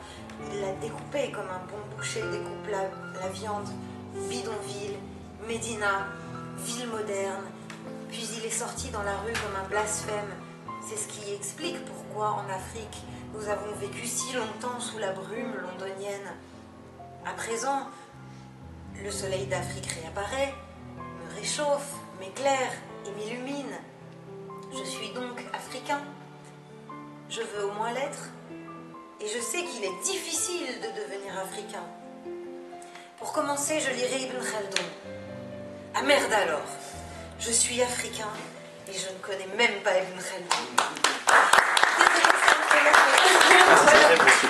B: Il l'a découpée comme un bon boucher découpe la viande. Bidonville, Médina, ville moderne, puis il est sorti dans la rue comme un blasphème. C'est ce qui explique pourquoi en Afrique nous avons vécu si longtemps sous la brume londonienne. À présent, le soleil d'Afrique réapparaît, me réchauffe, m'éclaire et m'illumine. Je suis donc africain. Je veux au moins l'être. Et je sais qu'il est difficile de devenir africain. Pour commencer, je lirai Ibn Khaldun. Ah merde alors, je suis africain et je ne connais même pas Ibn Khaldun.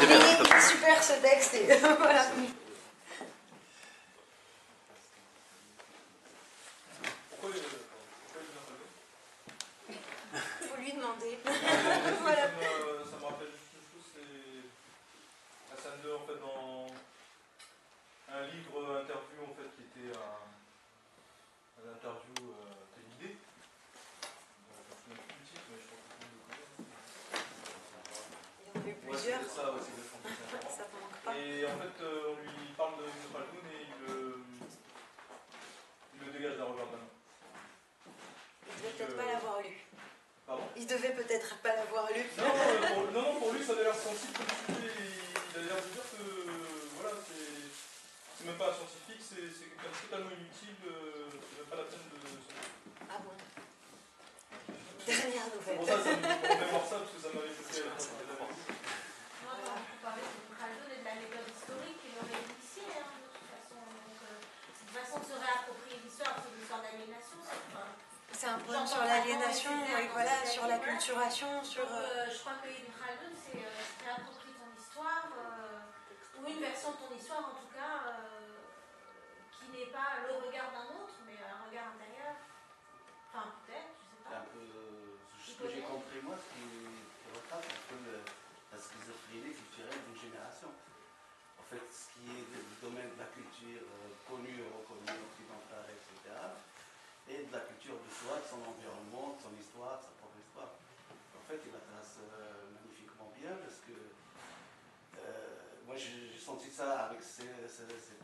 B: Il est super ce texte et voilà. Faut lui demander. Voilà.
E: Ça me rappelle juste une chose, c'est Hassan II en fait dans un livre interview en fait qui était un interview télévisé. Je ne sais plus le titre, mais je crois que
B: Il y en a eu plusieurs.
E: Ouais, c'est ça, c'est exactement.
B: Ça ne manque pas.
E: Et en fait, on lui parle de Ibn Khaldun et il le dégage d'un revers de la main.
B: Il devait peut-être pas l'avoir lu.
E: Pardon?
B: Il devait peut-être pas l'avoir lu.
E: Non, pour lui, ça avait l'air sensible comme sujet. Il a l'air de dire que voilà, c'est même pas scientifique, c'est quelqu'un de totalement inutile, c'est même pas la peine de.
B: Ah bon? Dernière nouvelle.
E: Pour ça, ça me voir ça parce que ça m'avait choqué à la fin.
F: Moi, quand vous parlez de Khaldun et de la méthode historique, il aurait initié, de toute façon. Donc, cette façon de se réapproprier l'histoire, c'est l'histoire d'aliénation.
B: C'est un point sur l'aliénation, et voilà, sur la culturation, sur.
F: Je crois que Ibn Khaldun, c'est réapproprier ton histoire, ou une version de ton histoire en tout cas, qui n'est pas le regard d'un autre, mais un regard intérieur. Enfin, peut-être, je sais pas.
G: C'est un peu ce que j'ai compris moi, ce qui retrace un peu la schizophrénie culturelle d'une génération. En fait, ce qui est du domaine de la culture connue, reconnue, occidentale, etc., et de la culture de soi, de son environnement, de son histoire, de sa propre histoire. En fait, il la trace magnifiquement bien parce que moi j'ai senti ça avec ces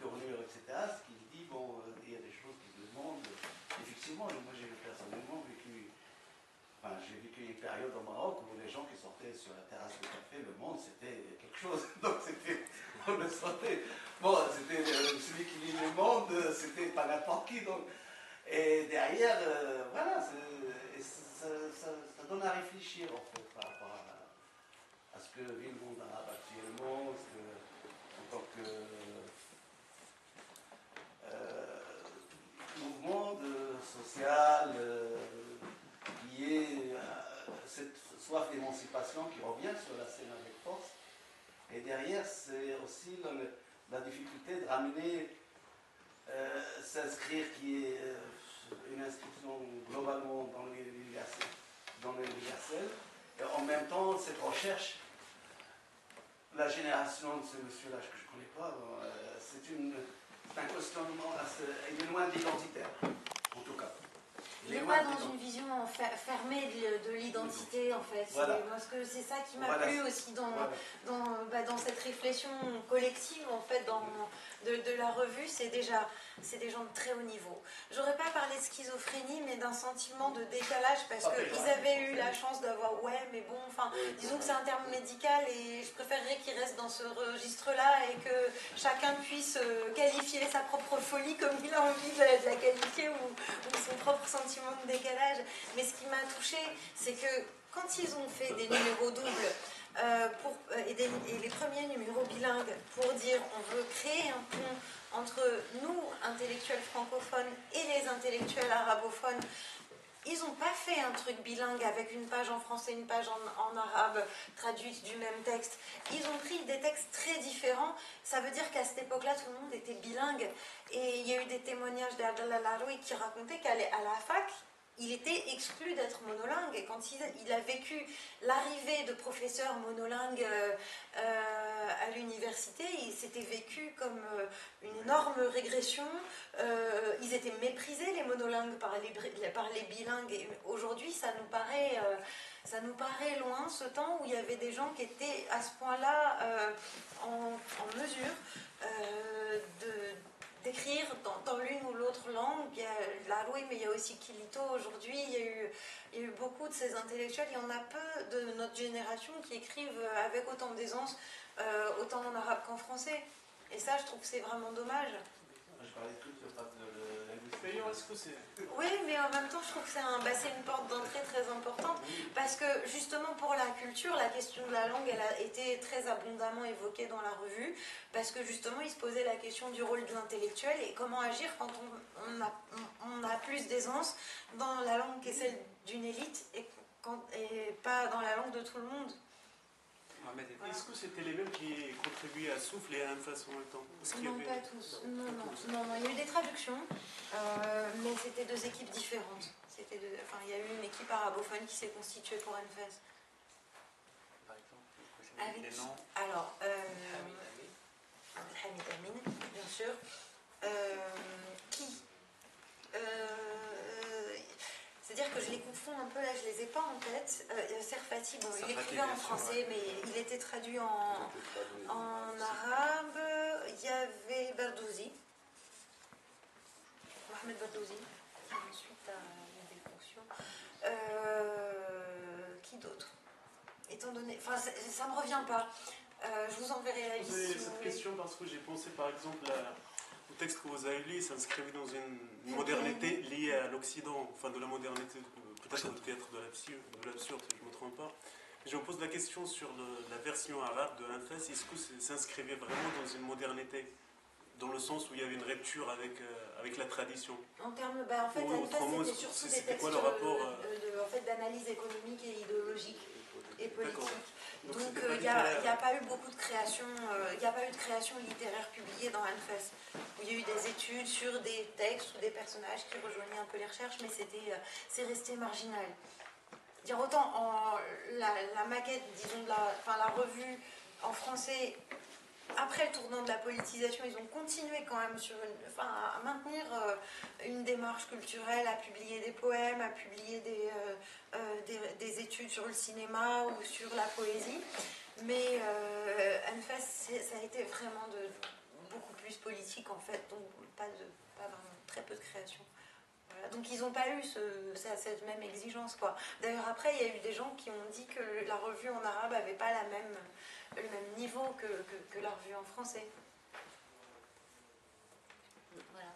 G: tournures, etc. Ce qu'il dit, bon, il y a des choses qui demandent. Effectivement, moi j'ai personnellement vécu, enfin j'ai vécu une période au Maroc où les gens qui sortaient sur la terrasse du café, le monde c'était quelque chose. Donc c'était, on le sentait. Bon, c'était celui qui vit le monde, c'était pas n'importe qui. Donc, et derrière, voilà, ça donne à réfléchir en fait par rapport à ce que vit le monde arabe actuellement, en tant que mouvement social lié à cette soif d'émancipation qui revient sur la scène avec force. Et derrière, c'est aussi la difficulté de ramener s'inscrire qui est une inscription globalement dans l'universel, et en même temps cette recherche, la génération de ce monsieur-là que je ne connais pas, c'est un questionnement, il est loin de l'identitaire, en tout cas.
B: Il n'est pas dans une vision fermée de l'identité, en fait.
G: Voilà.
B: Parce que c'est ça qui m'a plu aussi dans cette réflexion collective, en fait, de la revue. C'est des gens de très haut niveau. J'aurais pas parlé de schizophrénie, mais d'un sentiment de décalage, parce qu'ils avaient eu la chance d'avoir, mais bon, enfin, disons que c'est un terme médical, et je préférerais qu'ils restent dans ce registre-là, et que chacun puisse qualifier sa propre folie comme il a envie de la qualifier, ou son propre sentiment de décalage. Mais ce qui m'a touchée, c'est que quand ils ont fait des numéros doubles et les premiers numéros bilingues pour dire on veut créer un pont entre nous, intellectuels francophones, et les intellectuels arabophones, Ils n'ont pas fait un truc bilingue avec une page en français, une page en arabe, traduite du même texte. Ils ont pris des textes très différents. Ça veut dire qu'à cette époque-là, tout le monde était bilingue. Et il y a eu des témoignages d'Abdallah Laroui qui racontaient qu'à la fac, il était exclu d'être monolingue. Et quand il a vécu l'arrivée de professeurs monolingues à l'université, il s'était vécu comme une énorme régression. Ils étaient méprisés, les monolingues, par les bilingues. Et aujourd'hui, ça nous paraît loin, ce temps où il y avait des gens qui étaient à ce point-là en mesure d'écrire dans l'une ou l'autre langue. Il y a Laroui, mais il y a aussi Kilito aujourd'hui. Il y a eu beaucoup de ces intellectuels. Il y en a peu de notre génération qui écrivent avec autant d'aisance, autant en arabe qu'en français. Et ça, je trouve que c'est vraiment dommage.
G: Je parlais de culture, pas de linguistique.
E: D'ailleurs, est-ce que c'est...
B: Oui, mais en même temps, je trouve que c'est une porte d'entrée très importante, parce que justement pour la culture, la question de la langue, elle a été très abondamment évoquée dans la revue, parce que justement, il se posait la question du rôle de l'intellectuel et comment agir quand on a plus d'aisance dans la langue qui est celle d'une élite et pas dans la langue de tout le monde.
A: Mohamed, est-ce que c'était les mêmes qui contribuaient à souffler à Anfas en même temps?
B: Non, pas tous. Non, il y a eu des traductions, mais c'était deux équipes différentes. Il y a eu une équipe arabophone qui s'est constituée pour Anfas.
A: Par exemple, vous connaissez les noms?
B: Alors, Hamid Amin, bien sûr. Qui C'est-à-dire que je les confonds un peu, là, je les ai pas en tête. Serfati, bon, il écrivait en français, mais il était traduit en arabe. Il y avait Berdouzi, Mohamed Berdouzi, qui ensuite a eu des fonctions. Qui d'autre? Étant donné... Enfin, ça me revient pas. Je vous enverrai la liste.
A: Je
B: Si
A: cette question parce que j'ai pensé par exemple au texte que vous avez lu, s'inscrivait dans une modernité liée à l'Occident, enfin de la modernité, peut-être du théâtre de l'absurde, si je ne me trompe pas. Je me pose la question sur la version arabe de l'Anfas, est-ce que ça s'inscrivait vraiment dans une modernité, dans le sens où il y avait une rupture avec la tradition?
B: En termes, en fait, Anfas, c'était surtout des textes d'analyse économique et idéologique et politique. Donc il n'y a pas eu beaucoup de création, il n'y a pas eu de création littéraire publiée dans Anfas. Il y a eu des études sur des textes ou des personnages qui rejoignaient un peu les recherches, mais c'est resté marginal. Dire autant la maquette, disons, la revue en français, après le tournant de la politisation, ils ont continué quand même à maintenir une démarche culturelle, à publier des poèmes, à publier des études sur le cinéma ou sur la poésie. Mais Anfas, ça a été vraiment beaucoup plus politique en fait, donc pas vraiment, très peu de création. Voilà. Donc ils n'ont pas eu cette même exigence, quoi. D'ailleurs après, il y a eu des gens qui ont dit que la revue en arabe n'avait pas le même niveau que la revue en français. Voilà.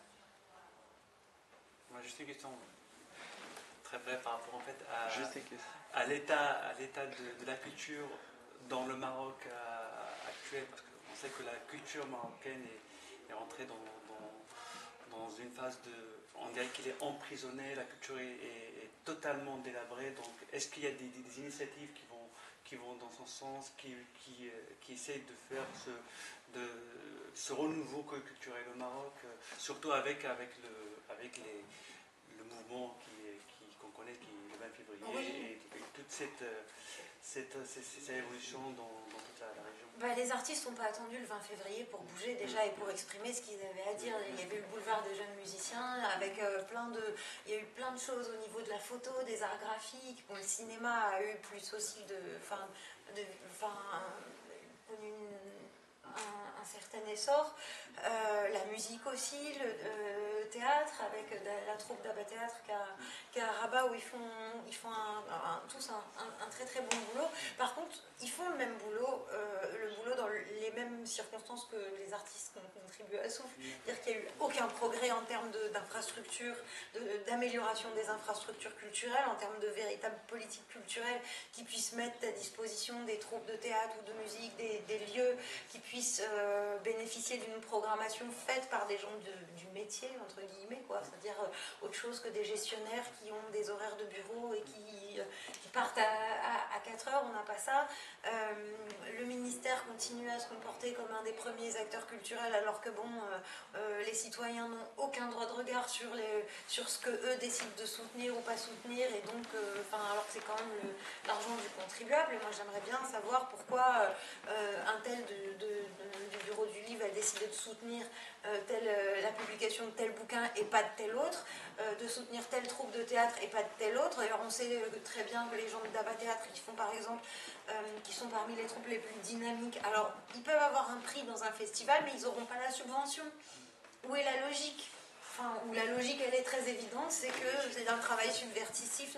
A: Moi, juste une question très brève par rapport en fait
C: à
A: l'état de la culture dans le Maroc actuel, parce qu'on sait que la culture marocaine est entrée dans une phase on dirait qu'elle est emprisonnée, la culture est totalement délabrée. Donc, est-ce qu'il y a des initiatives qui vont dans ce sens, qui essayent de faire ce renouveau culturel au Maroc, surtout avec le mouvement qu'on connaît, qui est le 20 février, et toute cette évolution dans toute la région?
B: Les artistes n'ont pas attendu le 20 février pour bouger déjà et pour exprimer ce qu'ils avaient à dire. Il y avait eu le boulevard des jeunes musiciens avec il y a eu plein de choses au niveau de la photo, des arts graphiques. Bon, le cinéma a eu plus aussi connu un certain essor. La musique aussi, le théâtre avec la troupe d'Abba Théâtre qui est à Rabat, où ils font tous un très très bon boulot. Par contre, ils font le même boulot, dans les mêmes circonstances que les artistes qui ont contribué à Souffle. C'est-à-dire qu'il n'y a eu aucun progrès en termes d'infrastructures, d'amélioration des infrastructures culturelles, en termes de véritable politique culturelle qui puisse mettre à disposition des troupes de théâtre ou de musique, des lieux qui puissent puissent bénéficier d'une programmation faite par des gens du métier, entre guillemets, quoi. C'est-à-dire autre chose que des gestionnaires qui ont des horaires de bureau et qui partent à 4 heures, on n'a pas ça. Le ministère continue à se comporter comme un des premiers acteurs culturels, alors que bon, les citoyens n'ont aucun droit de regard sur ce que eux décident de soutenir ou pas soutenir, et donc, alors que c'est quand même l'argent du contribuable. Et moi, j'aimerais bien savoir pourquoi un tel du bureau du livre a décidé de soutenir la publication de tel bouquin et pas de tel autre, de soutenir telle troupe de théâtre et pas de tel autre. D'ailleurs, on sait très bien que les gens d'Abba Théâtre qui font par exemple, qui sont parmi les troupes les plus dynamiques, alors ils peuvent avoir un prix dans un festival, mais ils n'auront pas la subvention. Où est la logique ? Où la logique elle est très évidente, c'est que un travail subversif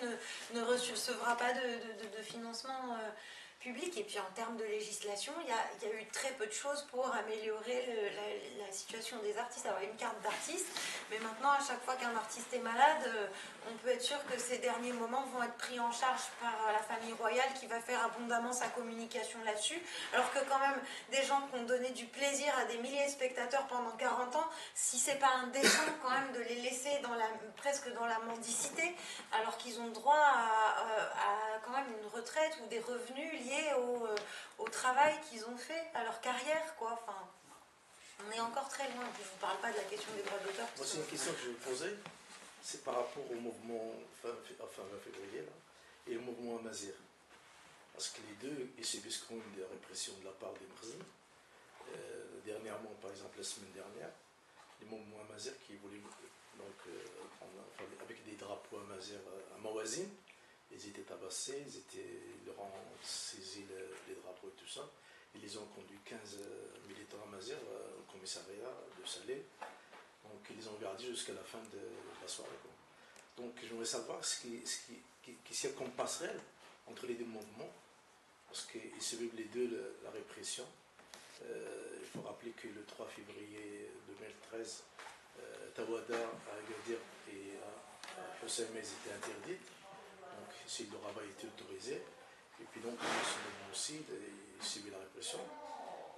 B: ne recevra pas de financement public. Et puis en termes de législation, il y a eu très peu de choses pour améliorer la situation des artistes. Alors il y a une carte d'artiste, mais maintenant à chaque fois qu'un artiste est malade, on peut être sûr que ces derniers moments vont être pris en charge par la famille royale qui va faire abondamment sa communication là-dessus, alors que quand même des gens qui ont donné du plaisir à des milliers de spectateurs pendant 40 ans, si c'est pas indécent quand même de les laisser presque dans la mendicité, alors qu'ils ont droit à quand même une retraite ou des revenus liés au travail qu'ils ont fait, à leur carrière, quoi. On est encore très loin. Je ne vous parle pas de la question des droits d'auteur.
H: Moi, c'est une question que je vais vous poser. C'est par rapport au mouvement fin février là, et le mouvement Amazir. Parce que les deux, ils subissent quand même des répressions de la part des Mrzim. Dernièrement, par exemple, la semaine dernière, les mouvements Amazir qui voulaient, avec des drapeaux Amazir à Mawazine, ils étaient tabassés, ils leur ont saisi les drapeaux et tout ça. Ils les ont conduits 15 militants Amazir au commissariat de Salé. Donc ils les ont gardés jusqu'à la fin de la soirée, quoi. Donc j'aimerais savoir ce qu'il y a comme passerelle entre les deux mouvements, parce qu'ils subissent les deux la répression. Il faut rappeler que le 3 février 2013, Tawada à Agadir et à Hosseimez étaient interdites. Donc ici le rabat était autorisé. Et puis donc ce mouvement aussi, il subit la répression.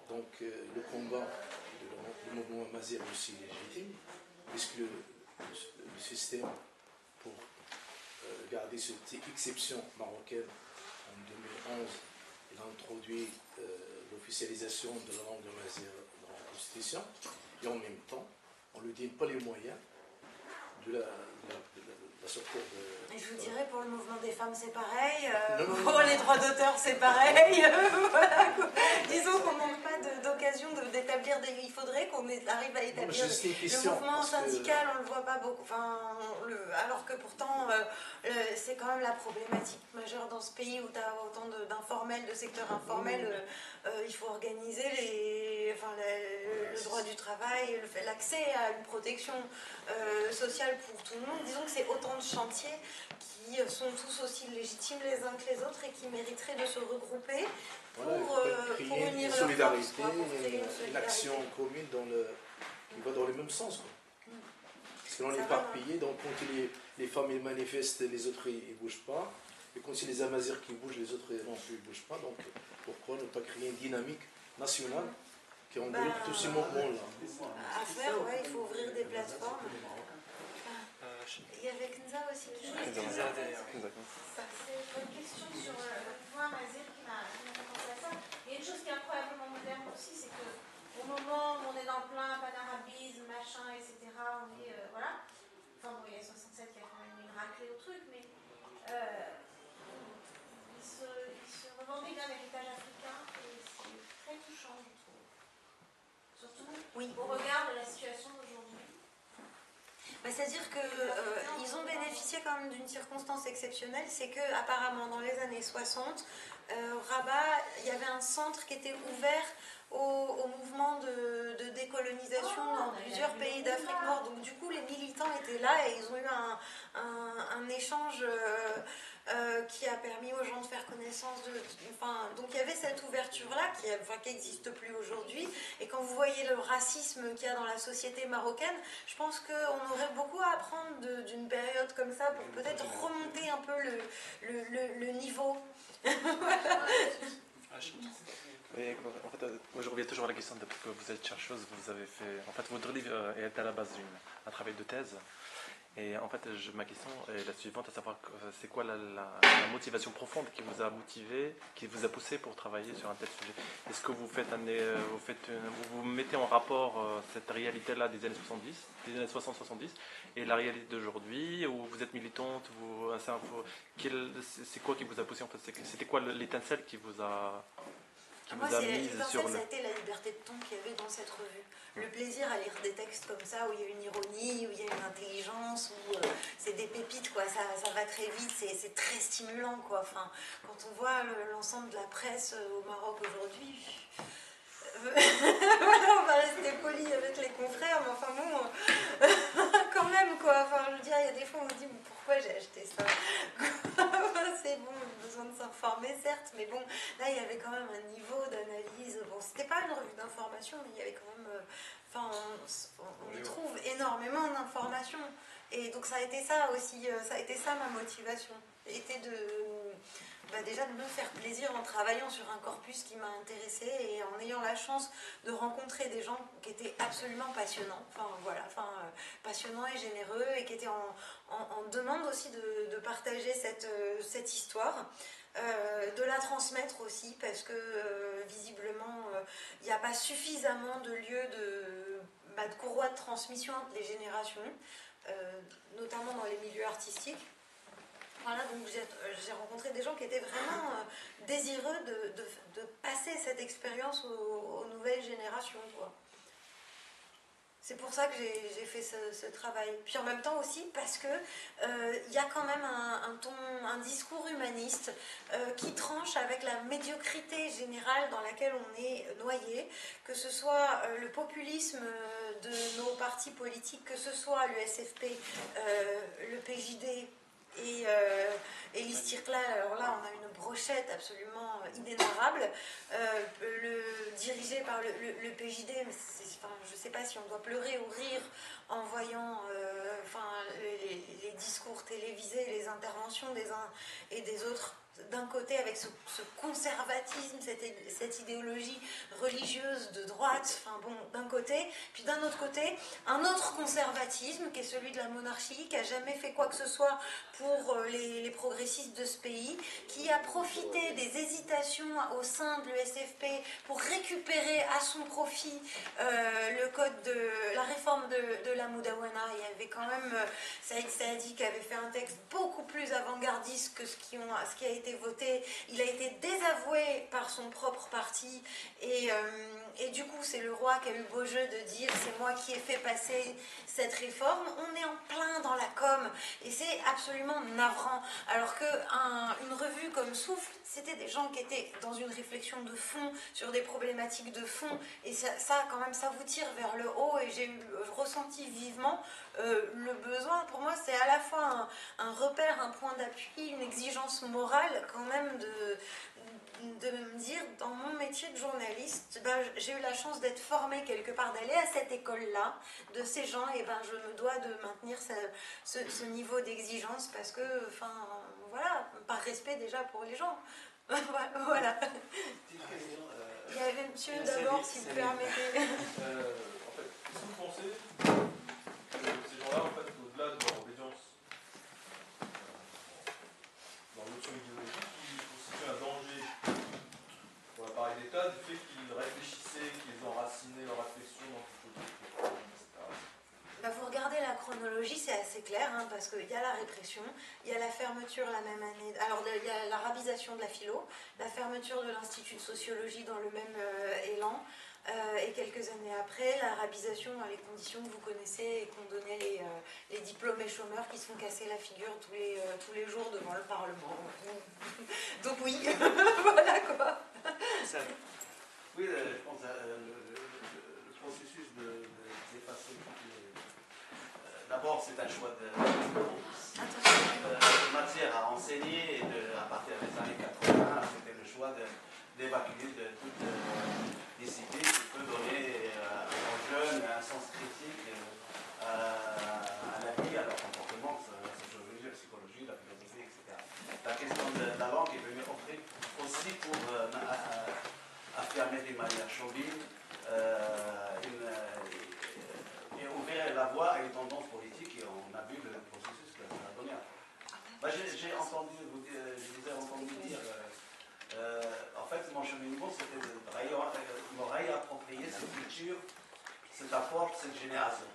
H: Donc le combat du mouvement Amazir est aussi légitime, puisque le système, pour garder cette exception marocaine en 2011, il a introduit l'officialisation de la langue Amazir dans la Constitution, et en même temps, on ne lui donne pas les moyens de la sortir de...
B: Et je vous dirais, pour le mouvement des femmes, c'est pareil.
H: Non.
B: Pour les droits d'auteur, c'est pareil. Voilà, quoi. Disons qu'on ne manque pas d'occasion d'établir des... Il faudrait qu'on arrive à établir le mouvement syndical, on ne le voit pas beaucoup. Alors que pourtant, c'est quand même la problématique majeure dans ce pays où tu as autant d'informels, de secteurs informels. Il faut organiser le droit du travail, l'accès à une protection sociale pour tout le monde. Disons que c'est autant de chantiers qui sont tous aussi légitimes les uns que les autres et qui mériteraient de se regrouper pour unir leurs
H: solidarité,
B: forces,
H: une action commune qui va dans le même sens, quoi. Parce que l'on est éparpillé, donc quand les femmes ils manifestent, les autres ils ne bougent pas. Et quand c'est les Amazirs qui bougent, les autres non plus ne bougent pas. Donc pourquoi ne pas créer une dynamique nationale qui englobe tous ces mouvements-là?
B: À faire, ouais, il faut ouvrir des plateformes. Il y avait Kenza aussi.
F: C'est une question sur le mouvement Amazir qui m'a fait penser à ça. Il y a une chose qui est incroyablement moderne aussi, c'est qu'au moment où on est dans plein panarabisme, machin, etc., on est. Voilà. Enfin bon, il y a 67 qui a quand même une raclée au truc, mais il se revendique d'un héritage africain et c'est très touchant, je trouve. Surtout au regard de la situation d'aujourd'hui.
B: C'est-à-dire qu'ils ont bénéficié quand même d'une circonstance exceptionnelle, c'est qu'apparemment dans les années 60, Rabat, il y avait un centre qui était ouvert au mouvement de décolonisation dans plusieurs pays d'Afrique noire. Donc du coup, les militants étaient là et ils ont eu un échange qui a permis aux gens de faire connaissance donc il y avait cette ouverture-là qui n'existe plus aujourd'hui. Et quand vous voyez le racisme qu'il y a dans la société marocaine, je pense qu'on aurait beaucoup à apprendre d'une période comme ça pour peut-être remonter un peu le niveau.
C: Et, en fait, moi je reviens toujours à la question de que vous êtes chercheuse, vous avez fait, en fait votre livre est à la base un travail de thèse. Et en fait, ma question est la suivante, à savoir c'est quoi la motivation profonde qui vous a motivé, qui vous a poussé pour travailler sur un tel sujet. Est-ce que vous vous mettez en rapport cette réalité-là des années 70, des années 60-70, et la réalité d'aujourd'hui, où vous êtes militante, c'est quoi qui vous a poussé en fait, c'était quoi l'étincelle qui vous a
B: Moi,
C: mise sur
B: ça a été la liberté de ton qu'il y avait dans cette revue. Le plaisir à lire des textes comme ça, où il y a une ironie, où il y a une intelligence, où c'est des pépites, quoi. Ça va très vite, c'est très stimulant, quoi. Enfin, quand on voit l'ensemble de la presse au Maroc aujourd'hui, voilà, on va rester poli avec les confrères, mais enfin bon, quand même, quoi. Enfin, je veux dire, il y a des fois où on se dit, mais pourquoi j'ai acheté ça? C'est bon, on a besoin de s'informer, certes, mais bon, là, il y avait quand même un niveau d'analyse. Bon, c'était pas une revue d'information, mais il y avait quand même. Enfin, on y trouve énormément d'informations. Et donc, ça a été ça aussi, ça a été ça ma motivation. Était déjà de me faire plaisir en travaillant sur un corpus qui m'a intéressée et en ayant la chance de rencontrer des gens qui étaient absolument passionnants, passionnants et généreux, et qui étaient en demande aussi de partager cette histoire, de la transmettre aussi, parce que visiblement il n'y a pas suffisamment de lieux de courroie de transmission entre les générations, notamment dans les milieux artistiques. Voilà, donc j'ai rencontré des gens qui étaient vraiment désireux de passer cette expérience aux nouvelles générations, quoi. C'est pour ça que j'ai fait ce travail. Puis en même temps aussi parce que y a quand même un discours humaniste qui tranche avec la médiocrité générale dans laquelle on est noyé, que ce soit le populisme de nos partis politiques, que ce soit l'USFP, le PJD, et l'Istiqlal. Alors là, on a une brochette absolument inénarrable, dirigée par le PJD. Mais je ne sais pas si on doit pleurer ou rire en voyant les discours télévisés, les interventions des uns et des autres. D'un côté, avec ce conservatisme, cette idéologie religieuse de droite, d'un côté, puis d'un autre côté, un autre conservatisme qui est celui de la monarchie, qui n'a jamais fait quoi que ce soit pour les progressistes de ce pays, qui a profité des hésitations au sein de l'USFP pour récupérer à son profit le code de la réforme de la Moudawana. Il y avait quand même Saïd Saadi qui avait fait un texte beaucoup plus avant-gardiste que ce qui a été voté. Il a été désavoué par son propre parti et du coup c'est le roi qui a eu beau jeu de dire c'est moi qui ai fait passer cette réforme. On est en plein dans la com et c'est absolument navrant, alors qu'une revue comme Souffle, c'était des gens qui étaient dans une réflexion de fond sur des problématiques de fond, et ça quand même ça vous tire vers le haut, et j'ai ressenti vivement le besoin. Pour moi c'est à la fois un repère, un point d'appui, une exigence morale quand même de me dire, dans mon métier de journaliste, j'ai eu la chance d'être formée quelque part, d'aller à cette école-là, de ces gens, et je me dois de maintenir ce niveau d'exigence, parce que, voilà, par respect déjà pour les gens. Voilà. Il y avait monsieur d'abord, si vous permettez.
E: En fait, qu'est-ce que vous pensez que ces gens-là, en fait, au-delà de leur obédience dans l'option idéologique, qui constitue un danger pour l'appareil d'État, du fait qu'ils réfléchissaient, qu'ils enracinaient leur réflexion dans quelque chose, etc.
B: Vous regardez la chronologie, c'est assez clair, parce qu'il y a la répression, il y a la fermeture la même année, alors il y a l'arabisation de la philo, la fermeture de l'Institut de sociologie dans le même élan, et quelques années après, l'arabisation dans les conditions que vous connaissez et qu'ont donné les diplômés chômeurs qui se font casser la figure tous les jours devant le Parlement. Donc oui, voilà quoi.
G: Oui, je pense le processus d'effacer d'abord, c'est un choix de matière à enseigner, et à partir des années 80, c'était le choix d'évacuer de toute discipline qui peut donner aux jeunes un sens critique à la vie, à leur comportement, la sociologie, la psychologie, la philosophie, etc. La question de la langue est venue offrir aussi pour Moi, j'ai entendu, je vous ai entendu dire, en fait, mon cheminement, c'était de me réapproprier cette culture, cet apport de cette génération.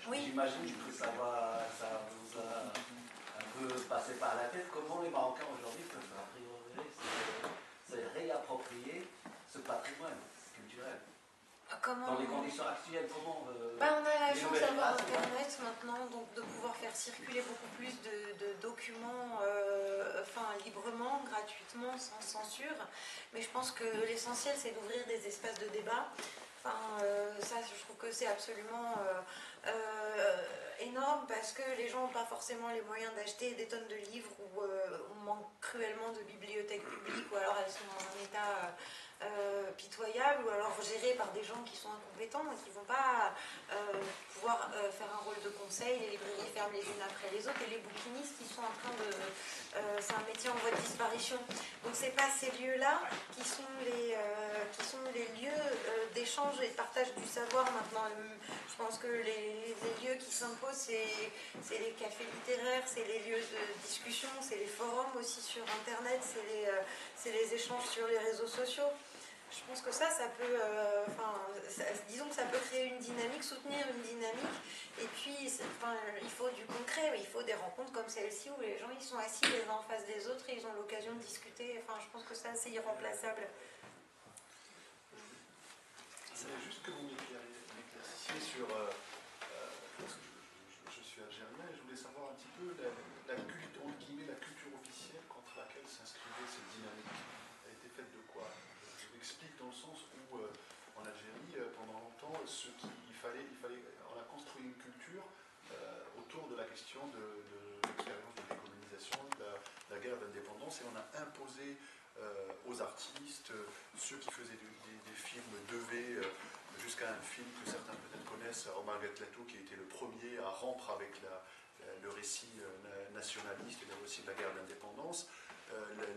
B: Oui.
G: J'imagine que ça vous a un peu passé par la tête. Comment les Marocains aujourd'hui peuvent se réapproprier ce patrimoine culturel?
B: Comment...
G: Dans les conditions actuelles, comment
B: on a la
G: les
B: chance
G: nouvelles
B: d'avoir
G: classes,
B: Internet maintenant, donc de pouvoir faire circuler beaucoup plus de documents librement, gratuitement, sans censure. Mais je pense que l'essentiel, c'est d'ouvrir des espaces de débat. Ça, je trouve que c'est absolument énorme parce que les gens n'ont pas forcément les moyens d'acheter des tonnes de livres ou on manque cruellement de bibliothèques publiques ou alors elles sont dans un état pitoyable ou alors gérées par des gens qui sont incompétents et qui ne vont pas pouvoir faire un rôle de conseil. Les librairies ferment les unes après les autres et les bouquinistes qui sont en train de... c'est un métier en voie de disparition. Donc c'est pas ces lieux-là qui sont les lieux d'échange et de partage du savoir maintenant. Je pense que les lieux qui s'imposent, c'est les cafés littéraires, c'est les lieux de discussion, c'est les forums aussi sur Internet, c'est les échanges sur les réseaux sociaux. Je pense que ça peut, disons que ça peut créer une dynamique, soutenir une dynamique, et puis il faut du concret, il faut des rencontres comme celle-ci où les gens ils sont assis les uns en face des autres et ils ont l'occasion de discuter. Je pense que ça c'est irremplaçable.
I: Je voulais juste que vous m'éclaircissiez sur, parce que je suis algérien et je voulais savoir un petit peu la culture officielle contre laquelle s'inscrivait cette dynamique. Elle était faite de quoi? Je m'explique dans le sens où en Algérie, pendant longtemps, on a construit une culture autour de la question de l'expérience de décolonisation, de la guerre d'indépendance, et on a imposé aux artistes, ceux qui faisaient des films devaient, jusqu'à un film que certains peut-être connaissent, Omar Gatlatou, qui a été le premier à rompre avec le récit nationaliste et le récit de la guerre d'indépendance.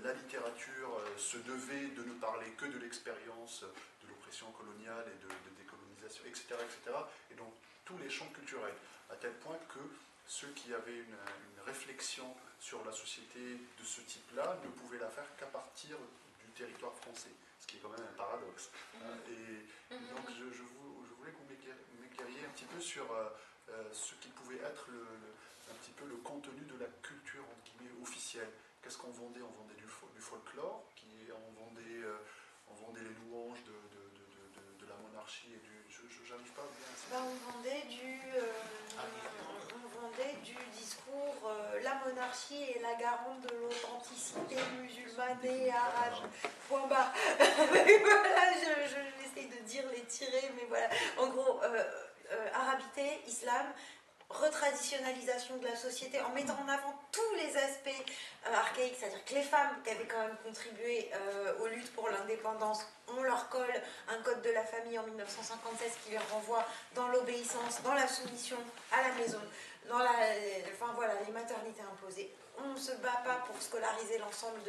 I: La littérature se devait de ne parler que de l'expérience de l'oppression coloniale et de décolonisation, etc., etc. Et donc tous les champs culturels, à tel point que ceux qui avaient une réflexion sur la société de ce type-là ne pouvaient la faire qu'à partir du territoire français, ce qui est quand même un paradoxe. Et donc je voulais que vous m'éclairiez un petit peu sur ce qui pouvait être un petit peu le contenu de la culture entre guillemets officielle. Qu'est-ce qu'on vendait? On vendait du folklore, on vendait les louanges de la monarchie et du... J'arrive pas bien.
B: On vendait du discours la monarchie est la garante de l'authenticité musulmane et arabe. Point barre. Voilà, j'essaye de dire les tirés, mais voilà. En gros, arabité, islam, retraditionnalisation de la société en mettant en avant tous les aspects archaïques, c'est-à-dire que les femmes qui avaient quand même contribué aux luttes pour l'indépendance, on leur colle un code de la famille en 1956 qui les renvoie dans l'obéissance, dans la soumission à la maison, dans les maternités imposées. On ne se bat pas pour scolariser l'ensemble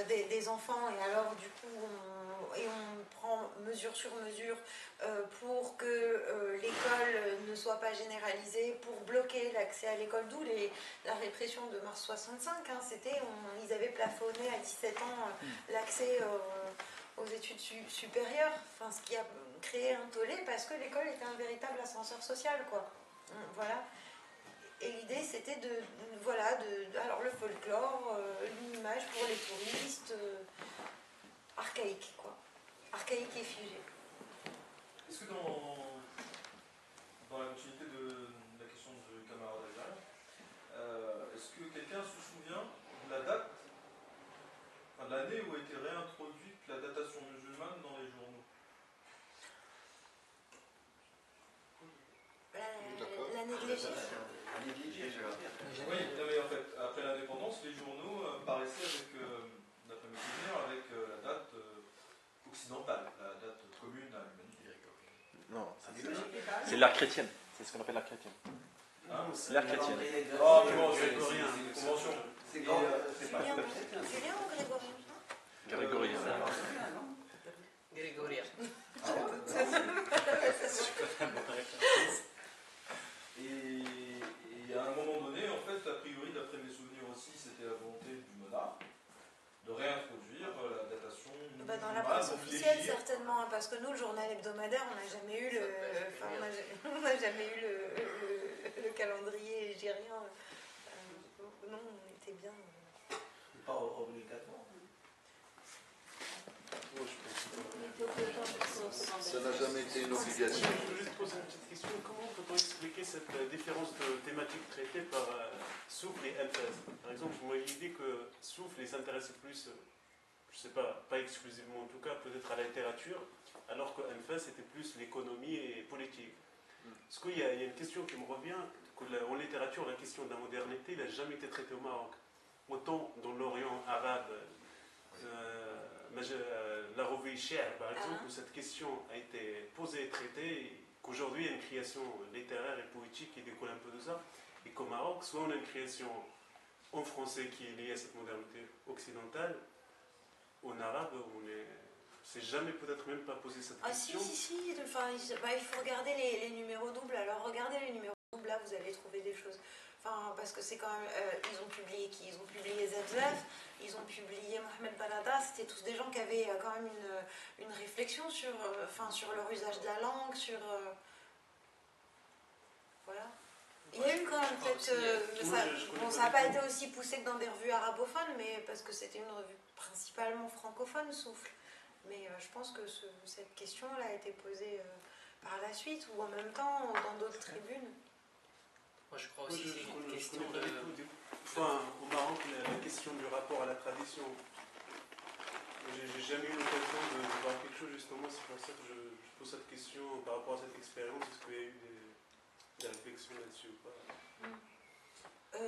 B: des enfants et alors du coup on prend mesure sur mesure pour que l'école ne soit pas généralisée, pour bloquer l'accès à l'école, d'où la répression de mars 65. Ils avaient plafonné à 17 ans l'accès aux études supérieures, ce qui a créé un tollé parce que l'école était un véritable ascenseur social, quoi. Voilà. Et l'idée c'était alors le folklore, une image pour les touristes, archaïque, quoi. Archaïque et figé.
E: Est-ce que dans la continuité de la question du camarade algérien, est-ce que quelqu'un se souvient de la date, de l'année où a été réintroduite la datation musulmane dans les journaux?
B: La négligée.
E: Oui, non mais en fait, après l'indépendance, les journaux paraissaient avec, d'après mes souvenirs, avec la date occidentale, la date commune à l'humanité.
C: Non, c'est l'ère chrétienne. C'est ce qu'on appelle l'ère chrétienne. L'ère chrétienne.
E: Ah, mais bon, c'est une convention.
G: C'est pas
B: Julien ou Grégorien?
C: Grégorien.
J: Grégorien.
E: Et à un moment donné, en fait, a priori, d'après mes souvenirs aussi,
B: parce que nous, le journal hebdomadaire, on n'a jamais eu on n'a jamais eu le calendrier algérien. Non, on était bien.
G: Pas obligatoire.
I: Ça n'a jamais été une obligation.
A: Je veux juste poser une petite question. Comment peut-on expliquer cette différence de thématique traitée par Souffle et Elfaz? Par exemple, vous m'avez dit que Souffle s'intéresse plus, je ne sais pas exclusivement en tout cas, peut-être à la littérature, alors que Elfaz c'était plus l'économie et politique. Parce qu'il y a une question qui me revient, qu'en littérature, la question de la modernité n'a jamais été traitée au Maroc. Autant dans l'Orient arabe, la revue Cher, par exemple, où cette question a été posée et traitée, et qu'aujourd'hui il y a une création littéraire et poétique qui découle un peu de ça, et qu'au Maroc, soit on a une création en français qui est liée à cette modernité occidentale, en arabe, c'est jamais peut-être même pas posé cette question.
B: Si, enfin, il faut regarder les numéros doubles. Alors regardez les numéros doubles, là vous allez trouver des choses. Enfin, parce que c'est quand même, ils ont publié qui? Ils ont publié Zefzef, ils ont publié Mohamed Balada, c'était tous des gens qui avaient quand même une réflexion sur leur usage de la langue, sur... voilà. Il y a eu quand même peut-être... ça n'a pas été aussi poussé que dans des revues arabophones, mais parce que c'était une revue principalement francophone, Souffle. Mais je pense que cette question-là a été posée par la suite, ou en même temps dans d'autres tribunes.
J: Moi, je crois aussi que c'est une question de...
A: Enfin, au Maroc, la question du rapport à la tradition. J'ai jamais eu l'occasion de voir quelque chose, justement, c'est pour ça que je pose cette question par rapport à cette expérience. Est-ce qu'il y a eu des réflexions là-dessus ou pas?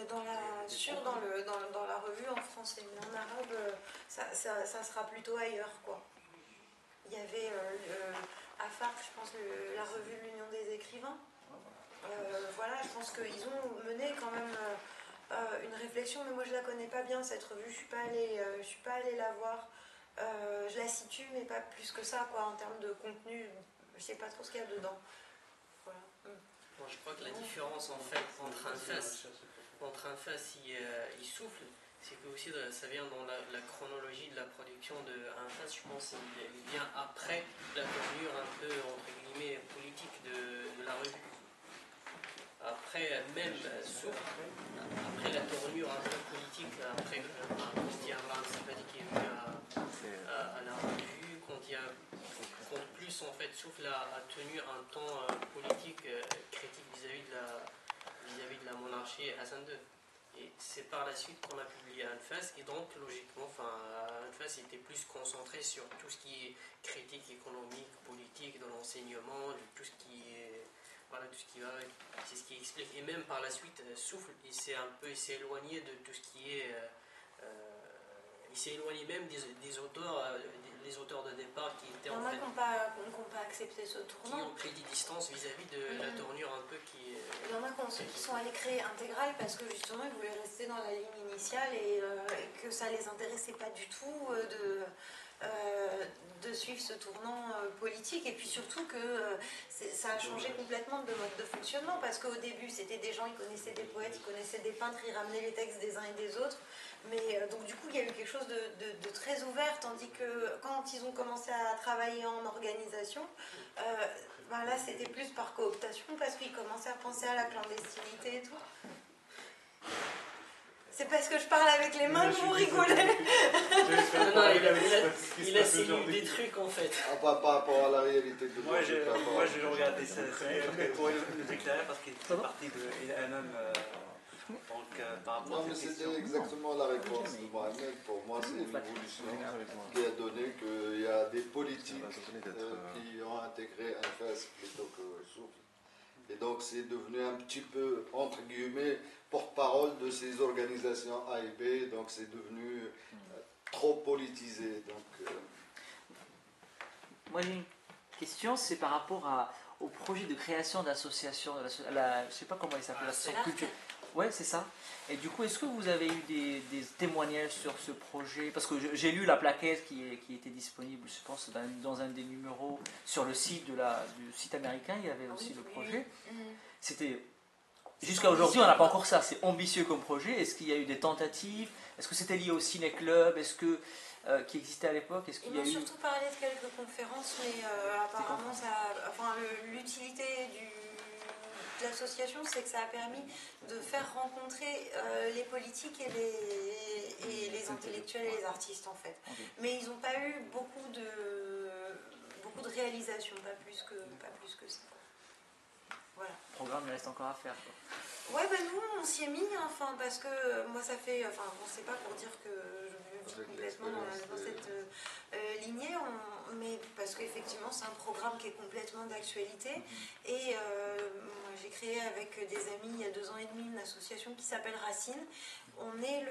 B: Dans la revue en français, mais en arabe, ça sera plutôt ailleurs, quoi. Il y avait AFARC, je pense, la revue de l'Union des écrivains. Voilà, je pense qu'ils ont mené quand même une réflexion, mais moi je la connais pas bien cette revue, je suis pas allée la voir. Je la situe, mais pas plus que ça, quoi, en termes de contenu. Je sais pas trop ce qu'il y a dedans. Voilà.
J: Moi, je crois que la différence en fait entre un face il souffle, c'est que aussi ça vient dans la chronologie de la production d'un face, je pense, il vient après la tournure un peu entre guillemets politique de la revue. Après même souffle, après la tournure un peu politique, après quand il y a un sympathie qui est venu à la revue, quand plus en fait souffle a tenu un temps politique critique vis-à-vis de la monarchie Hassan II. Et c'est par la suite qu'on a publié Anfas, et donc logiquement, Anfas était plus concentré sur tout ce qui est critique économique, politique, de l'enseignement, de tout ce qui est, voilà, tout ce qui va, c'est ce qui explique. Et même par la suite, Souffle, il s'est éloigné de tout ce qui est, il s'est éloigné même des auteurs, les auteurs de départ qui étaient en fait,
B: qui n'ont pas accepté ce tournant.
J: Qui ont pris des distances vis-à-vis de la tournure un peu qui est...
B: Il y en a qui sont allés créer Intégral parce que justement ils voulaient rester dans la ligne initiale et que ça les intéressait pas du tout de suivre ce tournant politique, et puis surtout que ça a changé complètement de mode de fonctionnement, parce qu'au début c'était des gens, ils connaissaient des poètes, ils connaissaient des peintres, ils ramenaient les textes des uns et des autres, mais donc du coup il y a eu quelque chose de très ouvert, tandis que quand ils ont commencé à travailler en organisation, là c'était plus par cooptation, parce qu'ils commençaient à penser à la clandestinité et tout. C'est parce que je parle avec les mains que vous rigolez.
J: Il a signé des trucs en fait.
I: Par rapport à la réalité de
A: moi, j'ai regardé ça pour le éclairer parce qu'il fait partie de Anan.
I: Non, mais c'était exactement la réponse de Mohamed. Pour moi, c'est l'évolution qui a donné qu'il y a des politiques qui ont intégré Anfas plutôt que Souffle. Et donc, c'est devenu un petit peu, entre guillemets, porte-parole de ces organisations A et B. Donc, c'est devenu trop politisé. Donc,
D: Moi, j'ai une question, c'est par rapport au projet de création d'association, je ne sais pas comment il s'appelle, l'association culture. Ouais, c'est ça. Et du coup, est-ce que vous avez eu des témoignages sur ce projet? Parce que j'ai lu la plaquette qui était disponible, je pense, dans un des numéros sur le site du site américain. Il y avait aussi le projet. C'était Jusqu'à aujourd'hui, on n'a pas encore ça. C'est ambitieux comme projet. Est-ce qu'il y a eu des tentatives? Est-ce que c'était lié au ciné-club? Est-ce que qui existait à l'époque? Est-ce qu'il
B: Ils
D: y a
B: m'ont
D: eu...
B: surtout parlé de quelques conférences, mais apparemment, l'utilité de l'association, c'est que ça a permis de faire rencontrer les politiques et les intellectuels et les artistes, en fait.
D: Ok.
B: Mais ils n'ont pas eu beaucoup de réalisations, pas plus que ça. Voilà.
D: Le programme, il reste encore à faire, quoi.
B: Ouais, ben nous, on s'y est mis, enfin, parce que moi, ça fait. Enfin, bon, c'est pas pour dire que je me dis complètement dans cette lignée, mais parce qu'effectivement, c'est un programme qui est complètement d'actualité. Et moi, j'ai créé avec des amis il y a 2 ans et demi une association qui s'appelle Racine. On est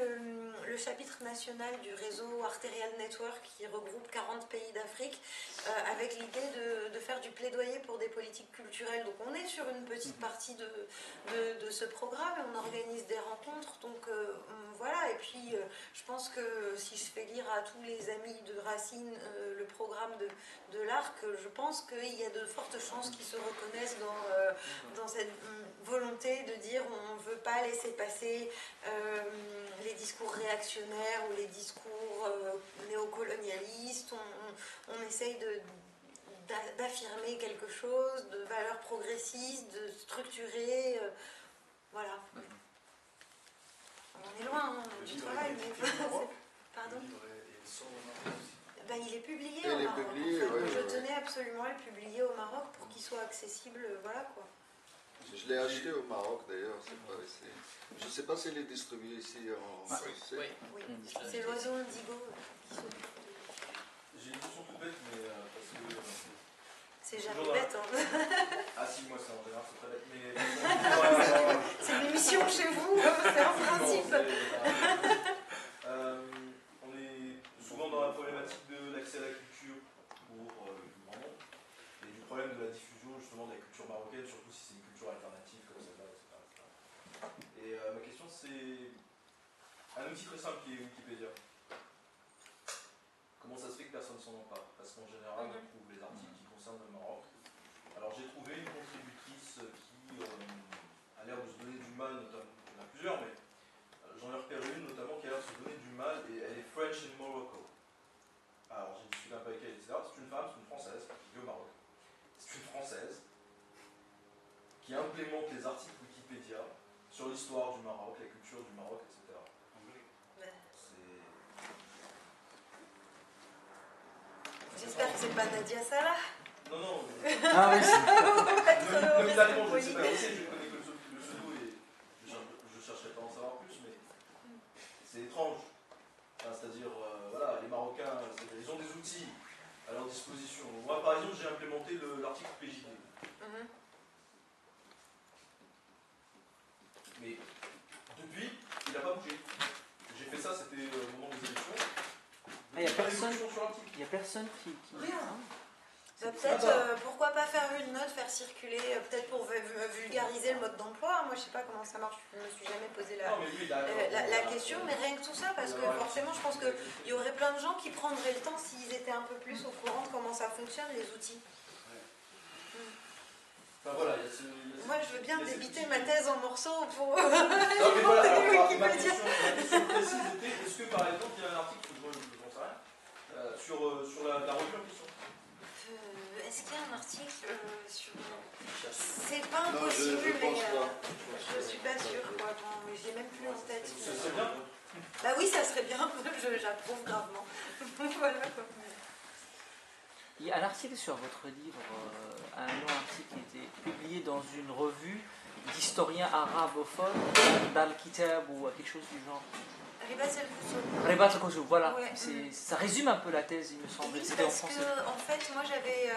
B: le chapitre national du réseau Arterial Network qui regroupe 40 pays d'Afrique avec l'idée de faire du plaidoyer pour des politiques culturelles. Donc on est sur une petite partie de ce programme et on organise des rencontres. Donc voilà, et puis je pense que si je fais lire à tous les amis de Racine le programme de l'ARC, je pense qu'il y a de fortes chances qu'ils se reconnaissent dans cette volonté de dire on ne veut pas laisser passer les discours réactionnaires ou les discours néocolonialistes. On essaye d'affirmer quelque chose, de valeurs progressistes, de structurer. Voilà. On est loin du travail, mais... Pardon ? Ben, il est publié au Maroc. Je tenais absolument à le publier au Maroc pour qu'il soit accessible, voilà quoi.
K: Je l'ai acheté au Maroc d'ailleurs, je ne sais pas s'il est distribué ici en français.
B: Oui, c'est l'oiseau indigo qui s'occupe de...
E: J'ai une question toute bête, mais parce que...
B: c'est jamais bête, hein.
E: Ah si, moi c'est en général, c'est très bête, mais...
B: c'est une émission chez vous, c'est en principe.
E: On est souvent dans la problématique de l'accès à la culture pour le plus grand nombre, et du problème de la diffusion justement de la culture marocaine, surtout si c'est une culture alternative comme celle-là, etc. Et ma question c'est un outil très simple qui est Wikipédia. Comment ça se fait que personne s'en empare? Parce qu'en général, on trouve les articles qui concernent le Maroc. Alors j'ai trouvé une contributrice qui a l'air de se donner du mal, notamment, il y en a plusieurs, mais j'en ai repéré une notamment qui a l'air de se donner du mal, et elle est French in Morocco. Alors j'ai discuté un peu avec elle, etc. C'est une femme, c'est une Française, qui vit au Maroc. C'est une Française qui implémente les articles Wikipédia sur l'histoire du Maroc, la culture du Maroc, etc.
B: J'espère que c'est pas Nadia Salah.
E: Non, non.
D: Ah oui, c'est...
E: Ne tellement, je ne sais pas qui c'est, je connais que le pseudo et je chercherai pas à en savoir plus, mais c'est étrange. Enfin, c'est-à-dire, voilà, les Marocains, ils ont des outils à leur disposition. Moi, par exemple, j'ai implémenté l'article PJD. Mais depuis, il n'a pas bougé. J'ai fait ça, c'était au moment des élections.
D: Il n'y a personne qui...
E: Rien.
B: Peut-être, pourquoi pas faire une note, faire circuler, peut-être pour vulgariser le mode d'emploi. Moi, je sais pas comment ça marche, je ne me suis jamais posé la question, mais rien que tout ça, parce que forcément, je pense qu'il y aurait plein de gens qui prendraient le temps s'ils étaient un peu plus au courant de comment ça fonctionne, les outils.
E: Enfin, voilà,
B: moi, je veux bien débiter ma thèse en morceaux pour...
E: Non, mais voilà, ma question précise était, est-ce que par exemple, il y a un article, je n'en sais rien, sur la revue en question?
B: Est-ce qu'il y a un article sur... C'est pas impossible, mais je suis pas sûre, quoi. Mais j'ai même plus en tête.
E: Ça serait bien.
B: Bah oui, ça serait bien, j'approuve gravement. Voilà, quoi.
D: Il y a un article sur votre livre, un long article qui a été publié dans une revue d'historiens arabophones, d'Al-Kitab ou quelque chose du genre.
B: Ribat el-Koussouf.
D: Ribat el-Koussouf, voilà.
B: Ouais.
D: Ça résume un peu la thèse, il me semble.
B: Oui,
D: C'était en
B: parce
D: français.
B: que, en fait, moi j'avais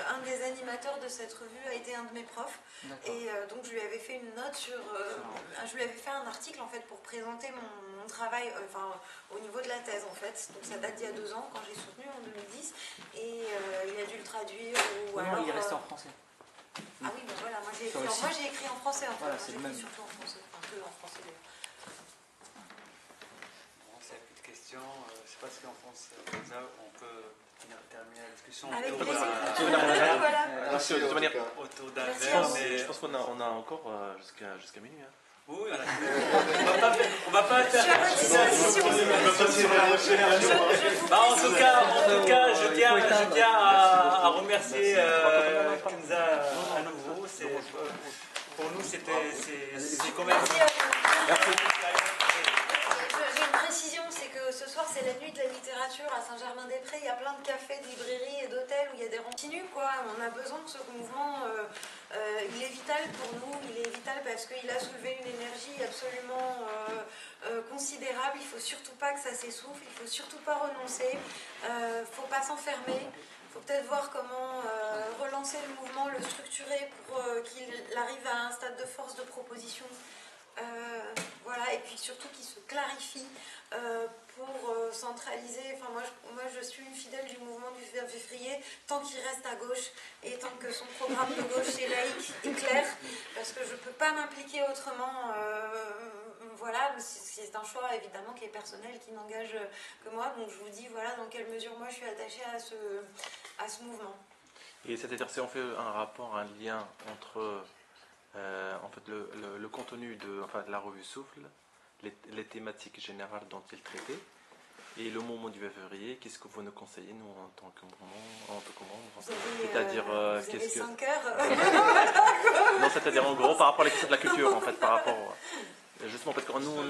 B: un des animateurs de cette revue a été un de mes profs, et donc je lui avais fait une note sur, je lui avais fait un article en fait pour présenter mon travail, enfin au niveau de la thèse en fait. Donc ça date d'il y a 2 ans quand j'ai soutenu en 2010, et il a dû le traduire ou alors.
D: Non, il est resté en français.
B: Ah oui, ben voilà, moi j'ai écrit en français en fait.
D: Voilà,
B: j'ai écrit surtout en français, enfin que en français d'ailleurs.
L: Bon, ça n'a plus de questions.
A: question. Je ne sais pas si en France, on peut terminer la discussion
B: Avec
A: autour
B: plaisir.
A: d'un
C: Merci, de toute manière,
A: autour d'un
B: Merci
A: verre,
B: à vous.
A: mais
C: je pense qu'on a encore jusqu'à minuit. Hein.
A: oui, on va pas
B: Je suis à votre disposition.
A: En tout cas, je tiens à remercier Kenza à nouveau. Pour nous, c'est quand même.
B: Merci à vous.
C: Merci.
B: J'ai une précision, c'est que ce soir c'est la nuit de la littérature à Saint-Germain-des-Prés. Il y a plein de cafés, de librairies et d'hôtels où il y a des continues, quoi. On a besoin de ce mouvement. Il est vital pour nous. Il est vital parce qu'il a soulevé une énergie absolument considérable. Il ne faut surtout pas que ça s'essouffle. Il ne faut surtout pas renoncer. Il ne faut pas s'enfermer. Il faut peut-être voir comment relancer le mouvement, le structurer pour qu'il arrive à un stade de force de proposition. Voilà, et puis surtout qu'il se clarifie pour centraliser. Enfin, moi, je suis une fidèle du mouvement du février tant qu'il reste à gauche et tant que son programme de gauche est laïque et clair, parce que je ne peux pas m'impliquer autrement. Voilà, c'est un choix évidemment qui est personnel, qui n'engage que moi. Donc je vous dis voilà dans quelle mesure moi je suis attachée à ce mouvement.
C: Et c'est-à-dire si on fait un rapport, un lien entre en fait, le contenu de la revue Souffle, les thématiques générales dont il traitait, et le mouvement du février, qu'est-ce que vous nous conseillez, nous, en tant que membre C'est-à-dire,
B: qu'est-ce que... 5 heures
C: Non, c'est-à-dire, en gros, par rapport à la question de la culture, en fait, par rapport... Justement, parce que nous,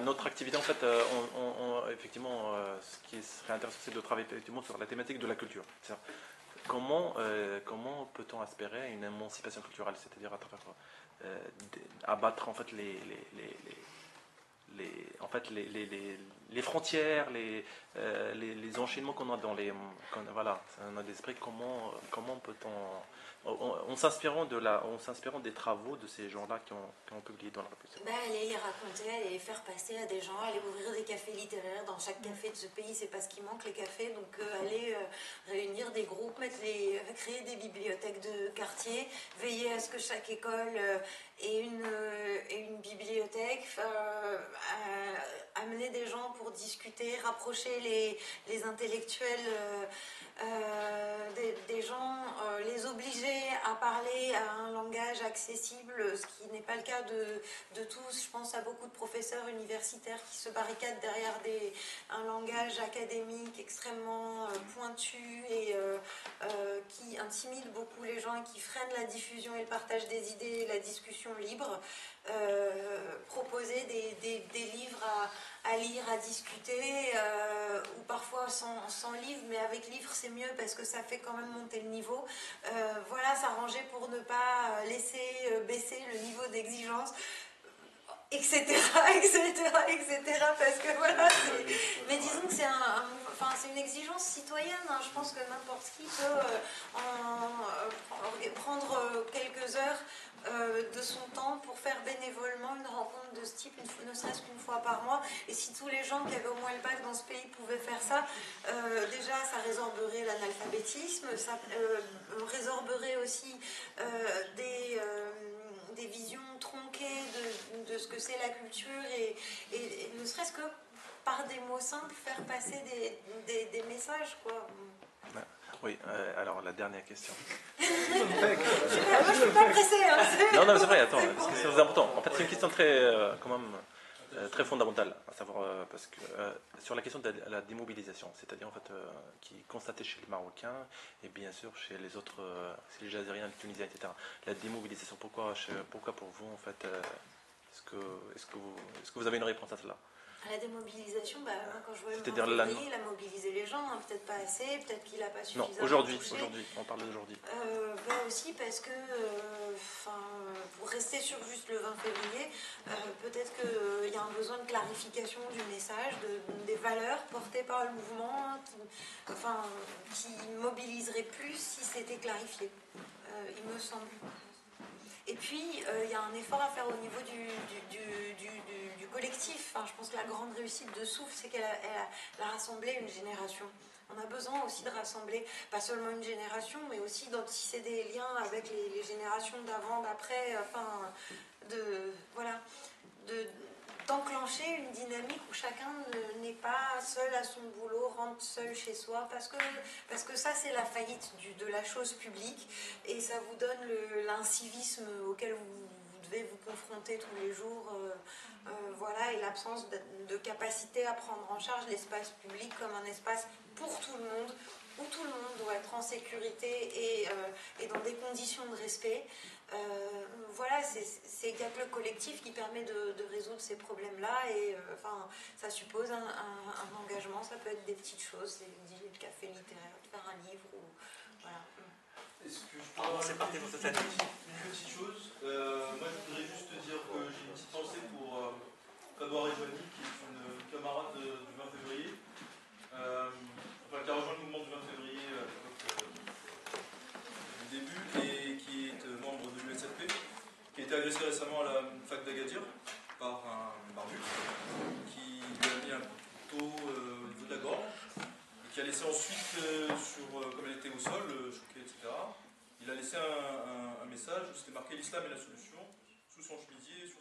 C: notre activité, en fait, effectivement, ce qui serait intéressant, c'est de travailler effectivement sur la thématique de la culture. C'est-à-dire, comment peut-on espérer une émancipation culturelle, c'est-à-dire à travers abattre en fait les frontières, les enchaînements qu'on a dans on a l'esprit, comment peut-on, en s'inspirant des travaux de ces gens-là qui ont publié dans la revue.
B: Aller les raconter, aller les faire passer à des gens, aller ouvrir des cafés littéraires. Dans chaque café de ce pays, c'est pas ce qui manque, les cafés. Donc aller réunir des groupes, créer des bibliothèques de quartier, veiller à ce que chaque école ait une bibliothèque, amener des gens pour discuter, rapprocher les intellectuels des gens, les obliger à parler à un langage accessible, ce qui n'est pas le cas de tous. Je pense à beaucoup de professeurs universitaires qui se barricadent derrière un langage académique extrêmement pointu et qui intimide beaucoup les gens et qui freine la diffusion et le partage des idées et la discussion libre. Proposer des livres à lire, à discuter, ou parfois sans livre, mais avec livre c'est mieux parce que ça fait quand même monter le niveau. Voilà, s'arranger pour ne pas laisser baisser le niveau d'exigence, etc., parce que voilà, mais disons que c'est une exigence citoyenne, hein. Je pense que n'importe qui peut prendre quelques heures de son temps pour faire bénévolement une rencontre de ce type, ne serait-ce qu'une fois par mois. Et si tous les gens qui avaient au moins le bac dans ce pays pouvaient faire ça, déjà ça résorberait l'analphabétisme, ça résorberait aussi des visions tronquées de ce que c'est la culture et ne serait-ce que par des mots simples faire passer des messages, quoi.
C: Oui, alors la dernière question.
B: Moi je ne peux pas presser. Hein,
C: non, mais c'est vrai, attends, parce que c'est important. En fait, c'est une question très fondamentale, à savoir, parce que sur la question de la démobilisation, c'est-à-dire en fait, qui est constatée chez les Marocains et bien sûr chez les autres, chez les Algériens, les Tunisiens, etc. La démobilisation, pourquoi pour vous, en fait, est-ce que vous avez une réponse à cela?
B: À la démobilisation, moi, quand je vois le février, il a mobilisé les gens, hein, peut-être pas assez, peut-être qu'il n'a pas suffisamment.
C: Non, aujourd'hui, on parle d'aujourd'hui.
B: Aussi parce que, pour rester sur juste le 20 février, peut-être qu'il y a un besoin de clarification du message, des valeurs portées par le mouvement, qui mobiliserait plus si c'était clarifié, il me semble. Et puis, il y a un effort à faire au niveau du collectif. Je pense que la grande réussite de Souffle, c'est qu'elle a rassemblé une génération. On a besoin aussi de rassembler, pas seulement une génération, mais aussi de tisser des liens avec les générations d'avant, d'après, d'enclencher une dynamique où chacun n'est pas seul à son boulot, rentre seul chez soi, parce que ça c'est la faillite de la chose publique, et ça vous donne l'incivisme auquel vous devez vous confronter tous les jours, voilà, et l'absence de capacité à prendre en charge l'espace public comme un espace pour tout le monde, où tout le monde doit être en sécurité et dans des conditions de respect. Voilà, il n'y a que le collectif qui permet de résoudre ces problèmes-là, et enfin, ça suppose un engagement. Ça peut être des petites choses, le café littéraire, faire un livre, ou voilà.
E: Est-ce que je peux
A: c'est parti pour cette année.
E: Une petite chose, moi je voudrais juste te dire que j'ai une petite pensée pour Fabien Rejouani, qui est une camarade du 20 février, enfin qui a rejoint le mouvement du 20 février à l'époque du début, et qui est membre de l'USFP, qui a été agressé récemment à la fac d'Agadir par un barbu qui lui a mis un couteau au niveau de la gorge, et qui a laissé ensuite, comme elle était au sol, choquée, etc., il a laissé un message où c'était marqué « L'islam est la solution » sous son chemisier,